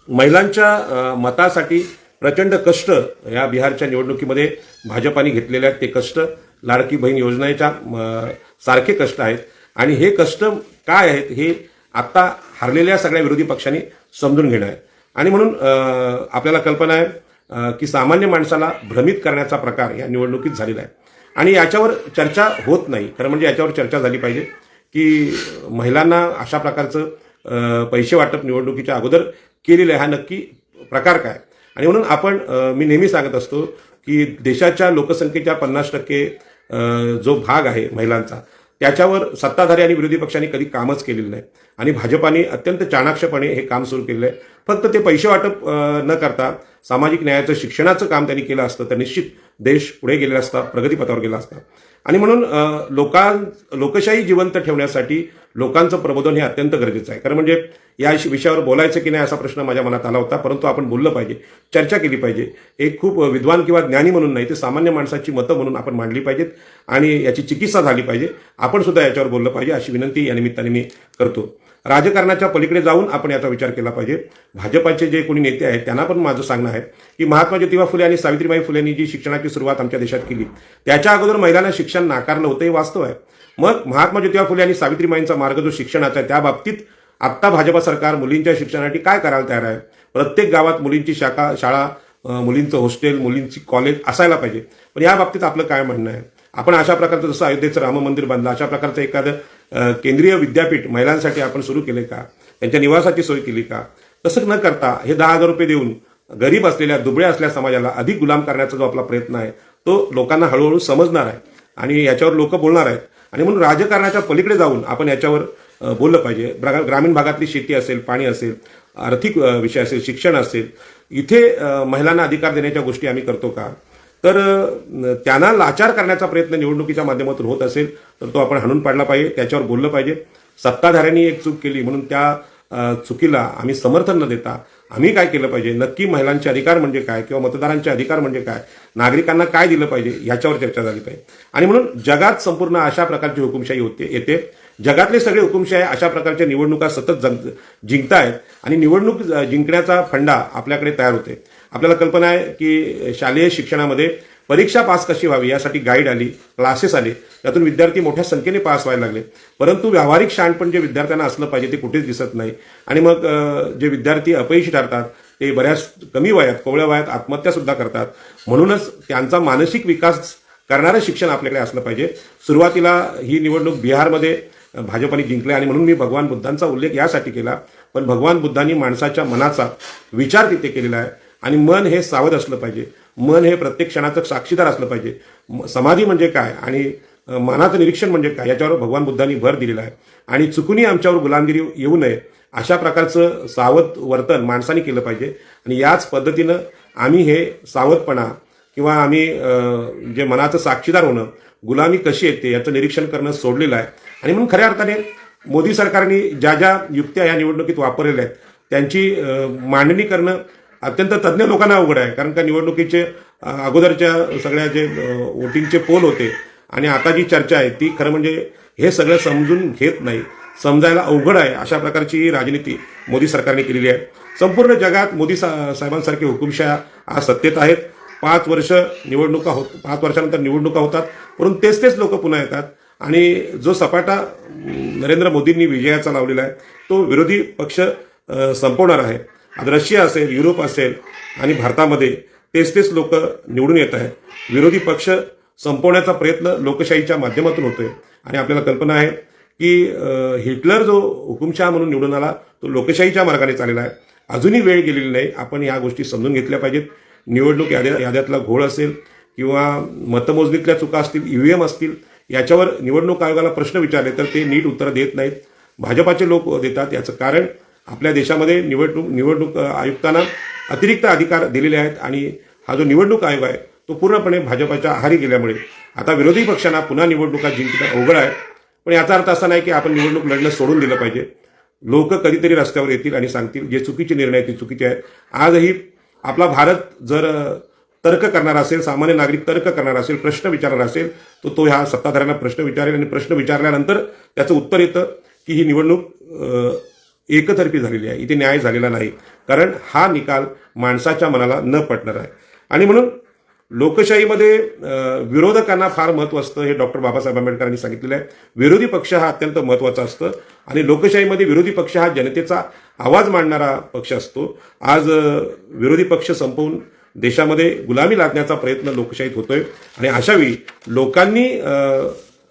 महिलांच्या मतासाठी प्रचंड कष्ट या बिहारच्या निवडणुकीमध्ये भाजपाने घेतलेले आहेत. ते कष्ट लाडकी बहीण योजनेच्या सारखे कष्ट आहेत. आणि हे कष्ट काय आहेत हे आता हरलेल्या सगळ्या विरोधी पक्षांनी समजून घेणं आहे. आणि म्हणून आपल्याला कल्पना आहे की सामान्य माणसाला भ्रमित करण्याचा प्रकार या निवडणुकीत झालेला आहे. आणि याच्यावर चर्चा होत नाही. खरं म्हणजे याच्यावर चर्चा झाली पाहिजे की महिलांना अशा प्रकारचं पैसे वाटप निवडणुकीच्या अगोदर केलेलं आहे, हा नक्की प्रकार काय. आणि म्हणून मी नेहमी सांगत असतो की देशाच्या लोकसंख्येच्या 50% जो भाग आहे महिलांचा त्याच्यावर सत्ताधारी आणि विरोधी पक्षांनी कधी कामच केलेलं नाही. आणि भाजपाने अत्यंत चाणाक्षपणे हे काम सुरू केलेलं आहे. फक्त ते पैसे वाटप न करता सामाजिक न्यायाचं, शिक्षणाचं काम त्यांनी केलं असतं तर निश्चित देश पुढे गेलेला असता, प्रगतीपथावर गेला असता. आणि म्हणून लोकशाही जिवंत ठेवण्यासाठी लोकांचं प्रबोधन हे अत्यंत गरजेचं आहे. कारण म्हणजे या विषयावर बोलायचं की नाही असा प्रश्न माझ्या मनात आला होता. परंतु आपण बोललं पाहिजे, चर्चा केली पाहिजे. एक खूप विद्वान किंवा ज्ञानी म्हणून नाही, ते सामान्य माणसाची मतं म्हणून आपण मांडली पाहिजेत आणि याची चिकित्सा झाली पाहिजे. आपण सुद्धा याच्यावर बोललं पाहिजे अशी विनंती या निमित्ताने मी करतो. राजकारणाच्या पलीकडे जाऊन आपण याचा विचार केला पाहिजे. भाजपाचे जे कोणी नेते आहेत त्यांना पण माझं सांगणं आहे की महात्मा ज्योतिबा फुले आणि सावित्रीबाई फुलेंनी जी शिक्षणाची सुरुवात आमच्या देशात केली त्याच्या अगोदर महिलांना शिक्षण नाकारलं होतं, हे वास्तव आहे. मग महात्मा ज्योतिबा फुले आणि सावित्रीबाईंचा मार्ग जो शिक्षणाचा आहे त्या बाबतीत आत्ता भाजपा सरकार मुलींच्या शिक्षणासाठी काय करायला तयार आहे. प्रत्येक गावात मुलींची शाळा, मुलींचं हॉस्टेल, मुलींची कॉलेज असायला पाहिजे. पण या बाबतीत आपलं काय म्हणणं आहे. आपण अशा प्रकारचं जसं अयोध्येचं राम मंदिर बांधलं अशा प्रकारचं एखादं केंद्रीय विद्यापीठ महिलांसाठी आपण सुरू केले का, त्यांच्या निवासाची सोय केली का. तसं न करता हे 10,000 रुपये देऊन गरीब असलेल्या, दुबळ्या असलेल्या समाजाला अधिक गुलाम करण्याचा जो आपला प्रयत्न आहे तो लोकांना हळूहळू समजणार आहे आणि याच्यावर लोक बोलणार आहेत. आणि म्हणून राजकारणाच्या पलीकडे जाऊन आपण याच्यावर बोललं पाहिजे. ग्रामीण भागातली शेती असेल, पाणी असेल, आर्थिक विषय असेल, शिक्षण असेल, इथे महिलांना अधिकार देण्याच्या गोष्टी आम्ही करतो का. तर त्यांना लाचार करण्याचा प्रयत्न निवडणुकीच्या माध्यमातून होत असेल तर तो आपण हाणून पाडला पाहिजे, त्याच्यावर बोललं पाहिजे. सत्ताधाऱ्यांनी एक चूक केली म्हणून त्या चुकीला आम्ही समर्थन न देता आम्ही काय केलं पाहिजे, नक्की महिलांचे अधिकार म्हणजे काय किंवा मतदारांचे अधिकार म्हणजे काय, नागरिकांना काय दिलं पाहिजे याच्यावर चर्चा झाली पाहिजे. आणि म्हणून जगात संपूर्ण अशा प्रकारची हुकुमशाही येते. जगातले सगळे हुकुमशाही अशा प्रकारच्या निवडणुका सतत जिंकतायत आणि निवडणूक जिंकण्याचा फंडा आपल्याकडे तयार होते. आपल्याला कल्पना आहे की शालेय शिक्षणामध्ये परीक्षा पास कशी व्हावी यासाठी गाईड आली, क्लासेस आले, त्यातून विद्यार्थी मोठ्या संख्येने पास व्हायला लागले. परंतु व्यावहारिक शहाणपण जे विद्यार्थ्यांना असलं पाहिजे ते कुठेच दिसत नाही. आणि मग जे विद्यार्थी अपयशी ठरतात ते बऱ्याच कमी वयात, कोवळ्या वयात आत्महत्या सुद्धा करतात. म्हणूनच त्यांचा मानसिक विकास करणारं शिक्षण आपल्याकडे असलं पाहिजे. सुरुवातीला ही निवडणूक बिहारमध्ये भाजपाने जिंकली आणि म्हणून मी भगवान बुद्धांचा उल्लेख यासाठी केला. पण भगवान बुद्धांनी माणसाच्या मनाचा विचार तिथे केलेला आहे आणि मन हे सावध असलं पाहिजे. मन हे प्रत्येक क्षणाचं साक्षीदार असलं पाहिजे. समाधी म्हणजे काय आणि मनाचं निरीक्षण म्हणजे काय याच्यावर भगवान बुद्धांनी भर दिलेला आहे. आणि चुकूनही आमच्यावर गुलामगिरी येऊ नये अशा प्रकारचं सावध वर्तन माणसाने केलं पाहिजे. आणि याच पद्धतीनं आम्ही हे सावधपणा किंवा आम्ही जे मनाचं साक्षीदार होणं, गुलामी कशी येते याचं निरीक्षण करणं सोडलेलं आहे. आणि म्हणून खऱ्या अर्थाने मोदी सरकारने ज्या ज्या युक्त्या या निवडणुकीत वापरलेल्या आहेत त्यांची मांडणी करणं अत्यंत तज्ज्ञ लोकांना अवघड आहे. कारण का निवडणुकीचे अगोदरच्या सगळ्या जे वोटिंगचे पोल होते आणि आता जी चर्चा आहे ती खरं म्हणजे हे सगळं समजून घेत नाही, समजायला अवघड आहे. अशा प्रकारची राजनीती मोदी सरकारने केलेली आहे. संपूर्ण जगात मोदी साहेबांसारखे हुकुमशाह आज सत्तेत आहेत. 5 वर्षानंतर निवडणुका होतात, परंतु तेच लोक पुन्हा येतात. आणि जो सपाटा नरेंद्र मोदींनी विजयाचा लावलेला आहे तो विरोधी पक्ष संपवणार आहे. आज रशिया असेल, युरोप असेल आणि भारतामध्ये तेच लोक निवडून येत आहेत. विरोधी पक्ष संपवण्याचा प्रयत्न लोकशाहीच्या माध्यमातून होतोय. आणि आपल्याला कल्पना आहे की हिटलर जो हुकुमशाह म्हणून निवडून आला तो लोकशाहीच्या मार्गाने चाललेला आहे. अजूनही वेळ गेलेली नाही. आपण या गोष्टी समजून घेतल्या पाहिजेत. निवडणूक याद्यातला घोळ असेल किंवा मतमोजणीतल्या चुका असतील, ईव्हीएम असतील, याच्यावर निवडणूक आयोगाला प्रश्न विचारले तर ते नीट उत्तरं देत नाहीत. भाजपाचे लोक देतात. याचं कारण आपल्या देशामध्ये निवडणूक आयुक्तांना अतिरिक्त अधिकार दिलेले आहेत. आणि हा जो निवडणूक आयोग आहे तो पूर्णपणे भाजपाच्या आहारी गेल्यामुळे आता विरोधी पक्षांना पुन्हा निवडणुका जिंकणं अवघड आहे. पण याचा अर्थ असा नाही की आपण निवडणूक लढणं सोडून दिलं पाहिजे. लोक कधीतरी रस्त्यावर येतील आणि सांगतील जे चुकीचे निर्णय आहेत ते चुकीचे आहेत. आजही आपला भारत जर तर्क करणारा असेल, सामान्य नागरिक तर्क करणारा असेल, प्रश्न विचारणारा असेल तो ह्या सत्ताधाऱ्यांना प्रश्न विचारेल. आणि प्रश्न विचारल्यानंतर त्याचं उत्तर येतं की ही निवडणूक एकतर्फी झालेली आहे, इथे न्याय झालेला नाही. कारण हा निकाल माणसाच्या मनाला न पटणार आहे. आणि म्हणून लोकशाहीमध्ये विरोधकांना फार महत्त्व असतं हे डॉक्टर बाबासाहेब आंबेडकरांनी सांगितलेलं आहे. विरोधी पक्ष हा अत्यंत महत्त्वाचा असतं. आणि लोकशाहीमध्ये विरोधी पक्ष हा जनतेचा आवाज मांडणारा पक्ष असतो. आज विरोधी पक्ष संपवून देशामध्ये गुलामी लादण्याचा प्रयत्न लोकशाहीत होतोय. आणि अशावेळी लोकांनी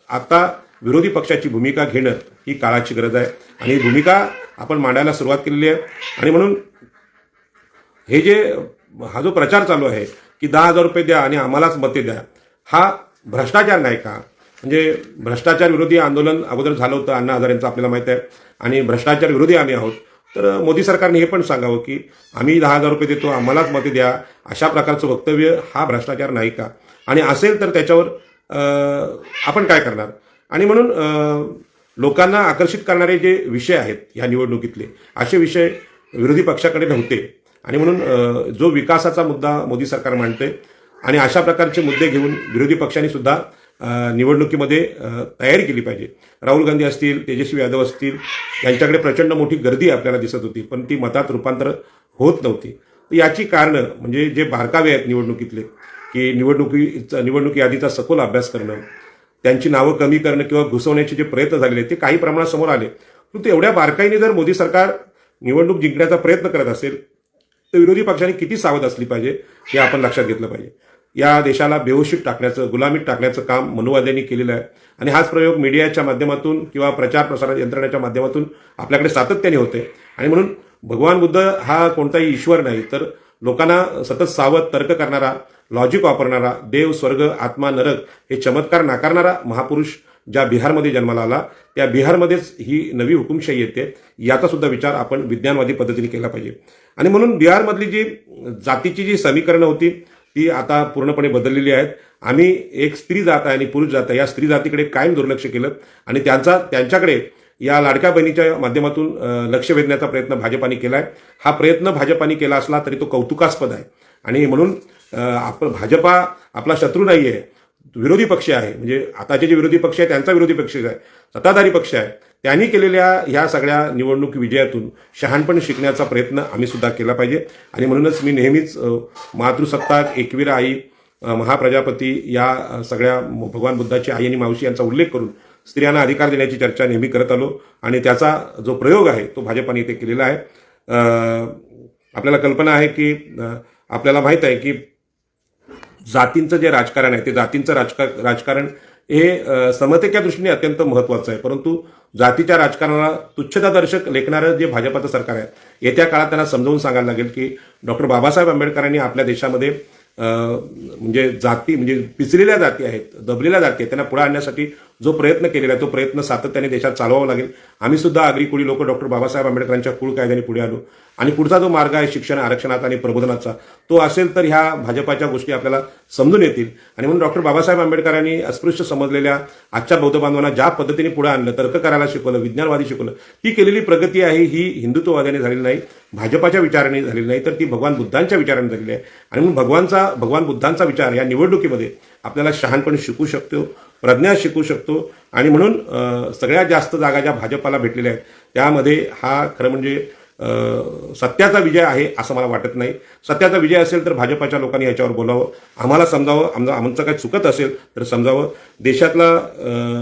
आता विरोधी पक्षाची भूमिका घेणं ही काळाची गरज आहे. आणि ही भूमिका आपण मांडायला सुरुवात केलेली आहे. आणि म्हणून हा जो प्रचार चालू आहे की 10,000 रुपये द्या आणि आम्हालाच मते द्या, हा भ्रष्टाचार नाही का? म्हणजे भ्रष्टाचार विरोधी आंदोलन अगोदर झालं होतं अण्णा हजारेंचं आपल्याला माहिती आहे. आणि भ्रष्टाचार विरोधी आम्ही आहोत. तर मोदी सरकारने हे पण सांगावं की आम्ही 10,000 रुपये देतो, आम्हालाच मते द्या, अशा प्रकारचं वक्तव्य हा भ्रष्टाचार नाही का? आणि असेल तर त्याच्यावर आपण काय करणार? आणि म्हणून लोकांना आकर्षित करणारे जे विषय आहेत ह्या निवडणुकीतले असे विषय विरोधी पक्षाकडे नव्हते. आणि म्हणून जो विकासाचा मुद्दा मोदी सरकार मांडते आणि अशा प्रकारचे मुद्दे घेऊन विरोधी पक्षांनी सुद्धा निवडणुकीमध्ये तयारी केली पाहिजे. राहुल गांधी असतील, तेजस्वी यादव असतील, यांच्याकडे प्रचंड मोठी गर्दी आपल्याला दिसत होती, पण ती मतात रूपांतर होत नव्हती. तर याची कारणं म्हणजे जे बारकावे आहेत निवडणुकीतले की निवडणुकी यादीचा सखोल अभ्यास करणं, त्यांची नावं कमी करणं किंवा घुसवण्याचे जे प्रयत्न झालेले ते काही प्रमाणात समोर आले. परंतु एवढ्या बारकाईने जर मोदी सरकार निवडणूक जिंकण्याचा प्रयत्न करत असेल तर विरोधी पक्षांनी किती सावध असली पाहिजे हे आपण लक्षात घेतलं पाहिजे. या देशाला बेहोशीत टाकण्याचं, गुलामीत टाकण्याचं काम मनुवाद्यांनी केलेलं आहे. आणि हाच प्रयोग मीडियाच्या माध्यमातून किंवा प्रचार प्रसार यंत्रणेच्या माध्यमातून आपल्याकडे सातत्याने होते. आणि म्हणून भगवान बुद्ध हा कोणताही ईश्वर नाही, तर लोकांना सतत सावध तर्क करणारा, लॉजिक वापरणारा, देव, स्वर्ग, आत्मा, नरक हे चमत्कार नाकारणारा महापुरुष ज्या बिहारमध्ये जन्माला आला त्या बिहारमध्येच ही नवी हुकुमशाही येते. याचा सुद्धा विचार आपण विज्ञानवादी पद्धतीने केला पाहिजे. आणि म्हणून बिहारमधली जी जातीची जी समीकरणं होती ती आता पूर्णपणे बदललेली आहेत. आम्ही एक स्त्री जात आहे आणि पुरुष जात आहे, या स्त्री जातीकडे कायम दुर्लक्ष केलं आणि त्यांच्याकडे या लाडक्या बहिणीच्या माध्यमातून लक्ष वेधण्याचा प्रयत्न भाजपाने केला आहे. हा प्रयत्न भाजपाने केला असला तरी तो कौतुकास्पद आहे. आणि म्हणून भाजपा आपला शत्रू नाही आहे, विरोधी पक्ष आहे. म्हणजे आताचे जे विरोधी पक्ष आहे त्यांचा विरोधी पक्ष आहे, सत्ताधारी पक्ष आहे. त्यांनी केलेल्या ह्या सगळ्या निवडणूक विजयातून शहाणपण शिकण्याचा प्रयत्न आम्ही सुद्धा केला पाहिजे. आणि म्हणूनच मी नेहमीच मातृसत्ताक, एकवीरा आई, महाप्रजापती या सगळ्या भगवान बुद्धाची आई आणि मावशी यांचा उल्लेख करून स्त्रियांना अधिकार देण्याची चर्चा नेहमी करत आलो. आणि त्याचा जो प्रयोग आहे तो भाजपाने इथे केलेला आहे. आपल्याला कल्पना आहे की आपल्याला माहीत आहे की जातींचं जे राजकारण आहे ते जातींचं राजकारण हे समतेच्या दृष्टीने अत्यंत महत्त्वाचं आहे. परंतु जातीच्या राजकारणाला तुच्छतादर्शक लेखणारं जे भाजपाचं सरकार आहे येत्या काळात त्यांना समजावून सांगायला लागेल की डॉक्टर बाबासाहेब आंबेडकरांनी आपल्या देशामध्ये म्हणजे जाती म्हणजे पिचलेल्या जाती आहेत, दबलेल्या जाती आहेत, त्यांना पुढे आणण्यासाठी जो प्रयत्न केलेला आहे तो प्रयत्न सातत्याने देशात चालवावा लागेल. आम्ही सुद्धा आगरी कोळी लोक डॉक्टर बाबासाहेब आंबेडकरांच्या कुळ कायद्याने पुढे आलो आणि पुढचा जो मार्ग आहे शिक्षण आरक्षणाचा आणि प्रबोधनाचा तो असेल तर ह्या भाजपाच्या गोष्टी आपल्याला समजून येतील. आणि म्हणून डॉक्टर बाबासाहेब आंबेडकरांनी अस्पृश्य समजलेल्या आजच्या बौद्ध बांधवांना ज्या पद्धतीने पुढे आणलं, तर्क करायला शिकवलं, विज्ञानवादी शिकवलं, ती केलेली प्रगती आहे ही हिंदुत्ववाद्याने झालेली नाही, भाजपाच्या विचाराने झालेली नाही, तर ती भगवान बुद्धांच्या विचाराने झालेली आहे. आणि म्हणून भगवान बुद्धांचा विचार या निवडणुकीमध्ये आपल्याला शहाणपण शिकू शकतो, प्रज्ञा शिकू शकतो. आणि म्हणून सगळ्यात जास्त जागा ज्या भाजपाला भेटलेल्या आहेत त्यामध्ये हा खरं म्हणजे सत्याचा विजय आहे असं मला वाटत नाही. सत्याचा विजय असेल तर भाजपाच्या लोकांनी याच्यावर बोलावं, आम्हाला समजावं, आमचं काही चुकत असेल तर समजावं. देशातला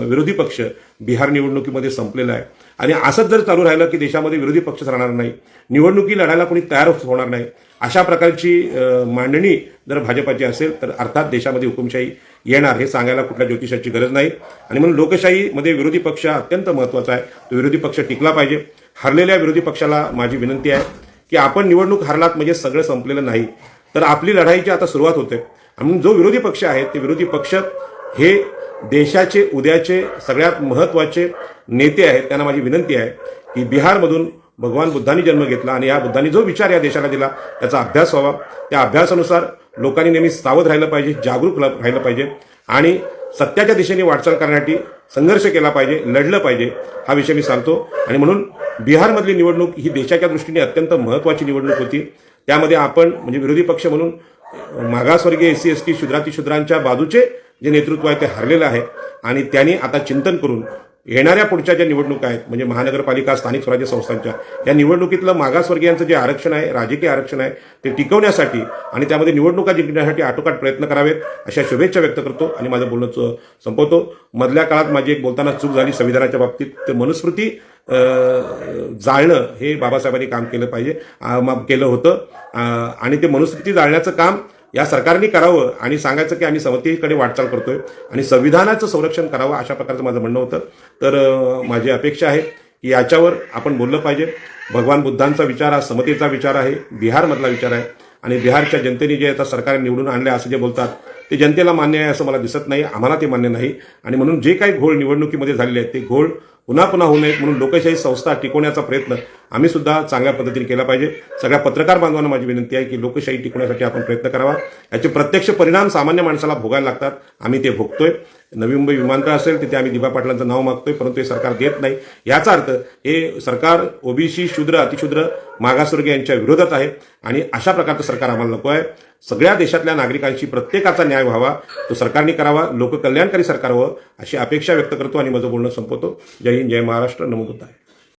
विरोधी पक्ष बिहार निवडणुकीमध्ये संपलेला आहे आणि असंच जर चालू राहिलं की देशामध्ये विरोधी पक्षच राहणार नाही, निवडणुकी लढायला कोणी तयार होणार नाही, अशा प्रकारची मांडणी जर भाजपाची असेल तर अर्थात देशामध्ये हुकुमशाही येणार, हे सांगायला कुठल्या ज्योतिषाची गरज नाही. आणि म्हणून लोकशाहीमध्ये विरोधी पक्ष अत्यंत महत्त्वाचा आहे, तो विरोधी पक्ष टिकला पाहिजे. हरलेल्या विरोधी पक्षाला माझी विनंती आहे की आपण निवडणूक हरलात म्हणजे सगळं संपलेलं नाही, तर आपली लढाईची आता सुरुवात होते. म्हणून जो विरोधी पक्ष आहे ते विरोधी पक्ष हे देशाचे उद्याचे सगळ्यात महत्त्वाचे नेते आहेत. त्यांना माझी विनंती आहे की बिहारमधून भगवान बुद्धांनी जन्म घेतला आणि या बुद्धांनी जो विचार या देशाला दिला त्याचा अभ्यास व्हावा. त्या अभ्यासानुसार लोकांनी नेहमी सावध राहिलं पाहिजे, जागरूक राहिलं पाहिजे आणि सत्याच्या दिशेने वाटचाल करण्यासाठी संघर्ष केला पाहिजे, लढलं पाहिजे, हा विषय मी सांगतो. आणि म्हणून बिहारमधली निवडणूक ही देशाच्या दृष्टीने अत्यंत महत्त्वाची निवडणूक होती. त्यामध्ये आपण म्हणजे विरोधी पक्ष म्हणून मागासवर्गीय SC ST शूद्रांच्या बाजूचे जे नेतृत्व आहे ते हरलेलं आहे आणि त्यांनी आता चिंतन करून येणाऱ्या पुढच्या ज्या निवडणुका आहेत म्हणजे महानगरपालिका, स्थानिक स्वराज्य संस्थांच्या या निवडणुकीतलं मागासवर्गीयांचं जे आरक्षण आहे, राजकीय आरक्षण आहे, ते टिकवण्यासाठी आणि त्यामध्ये निवडणुका जिंकण्यासाठी आटोकाट प्रयत्न करावेत अशा शुभेच्छा व्यक्त करतो आणि माझं बोलणं संपवतो. मधल्या काळात माझी एक बोलताना चूक झाली संविधानाच्या बाबतीत. ते मनुस्मृती जाळणं हे बाबासाहेबांनी काम केलं होतं आणि ते मनुस्मृती जाळण्याचं काम या सरकारने करावं आणि सांगायचं की आम्ही समतेकडे वाटचाल करतोय आणि संविधानाचं संरक्षण करावं, अशा प्रकारचं माझं म्हणणं होतं. तर माझी अपेक्षा आहे की याच्यावर आपण बोललं पाहिजे. भगवान बुद्धांचा विचार हा समतेचा विचार आहे, बिहारमधला विचार आहे आणि बिहारच्या जनतेने जे आता सरकार निवडून आणले असं जे बोलतात ते जनतेला मान्य आहे असं मला दिसत नाही, आम्हाला ते मान्य नाही. आणि म्हणून जे काही घोळ निवडणुकीमध्ये झालेले आहेत ते घोळ पुन्हा होऊ नयेत म्हणून लोकशाही संस्था टिकवण्याचा प्रयत्न आम्ही सुद्धा चांगल्या पद्धतीने केला पाहिजे. सगळ्या पत्रकार बांधवांना माझी विनंती आहे की लोकशाही टिकवण्यासाठी आपण प्रयत्न करावा. याचे प्रत्यक्ष परिणाम सामान्य माणसाला भोगायला लागतात, आम्ही ते भोगतोय. नवी मुंबई विमानतळ असेल तिथे आम्ही दिबा पाटलांचं नाव मागतोय परंतु हे सरकार देत नाही. याचा अर्थ हे सरकार OBC, शूद्र, अतिशूद्र, मागासवर्गीय यांच्या विरोधात आहे आणि अशा प्रकारचं सरकार आम्हाला नको आहे. सगळ्या देशातल्या नागरिकांशी प्रत्येकाचा न्याय व्हावा, तो सरकारने करावा, लोककल्याणकारी सरकार व्हावं अशी अपेक्षा व्यक्त करतो आणि माझं बोलणं संपवतो. जय हिंद, जय महाराष्ट्र, नमो बुद्धाय.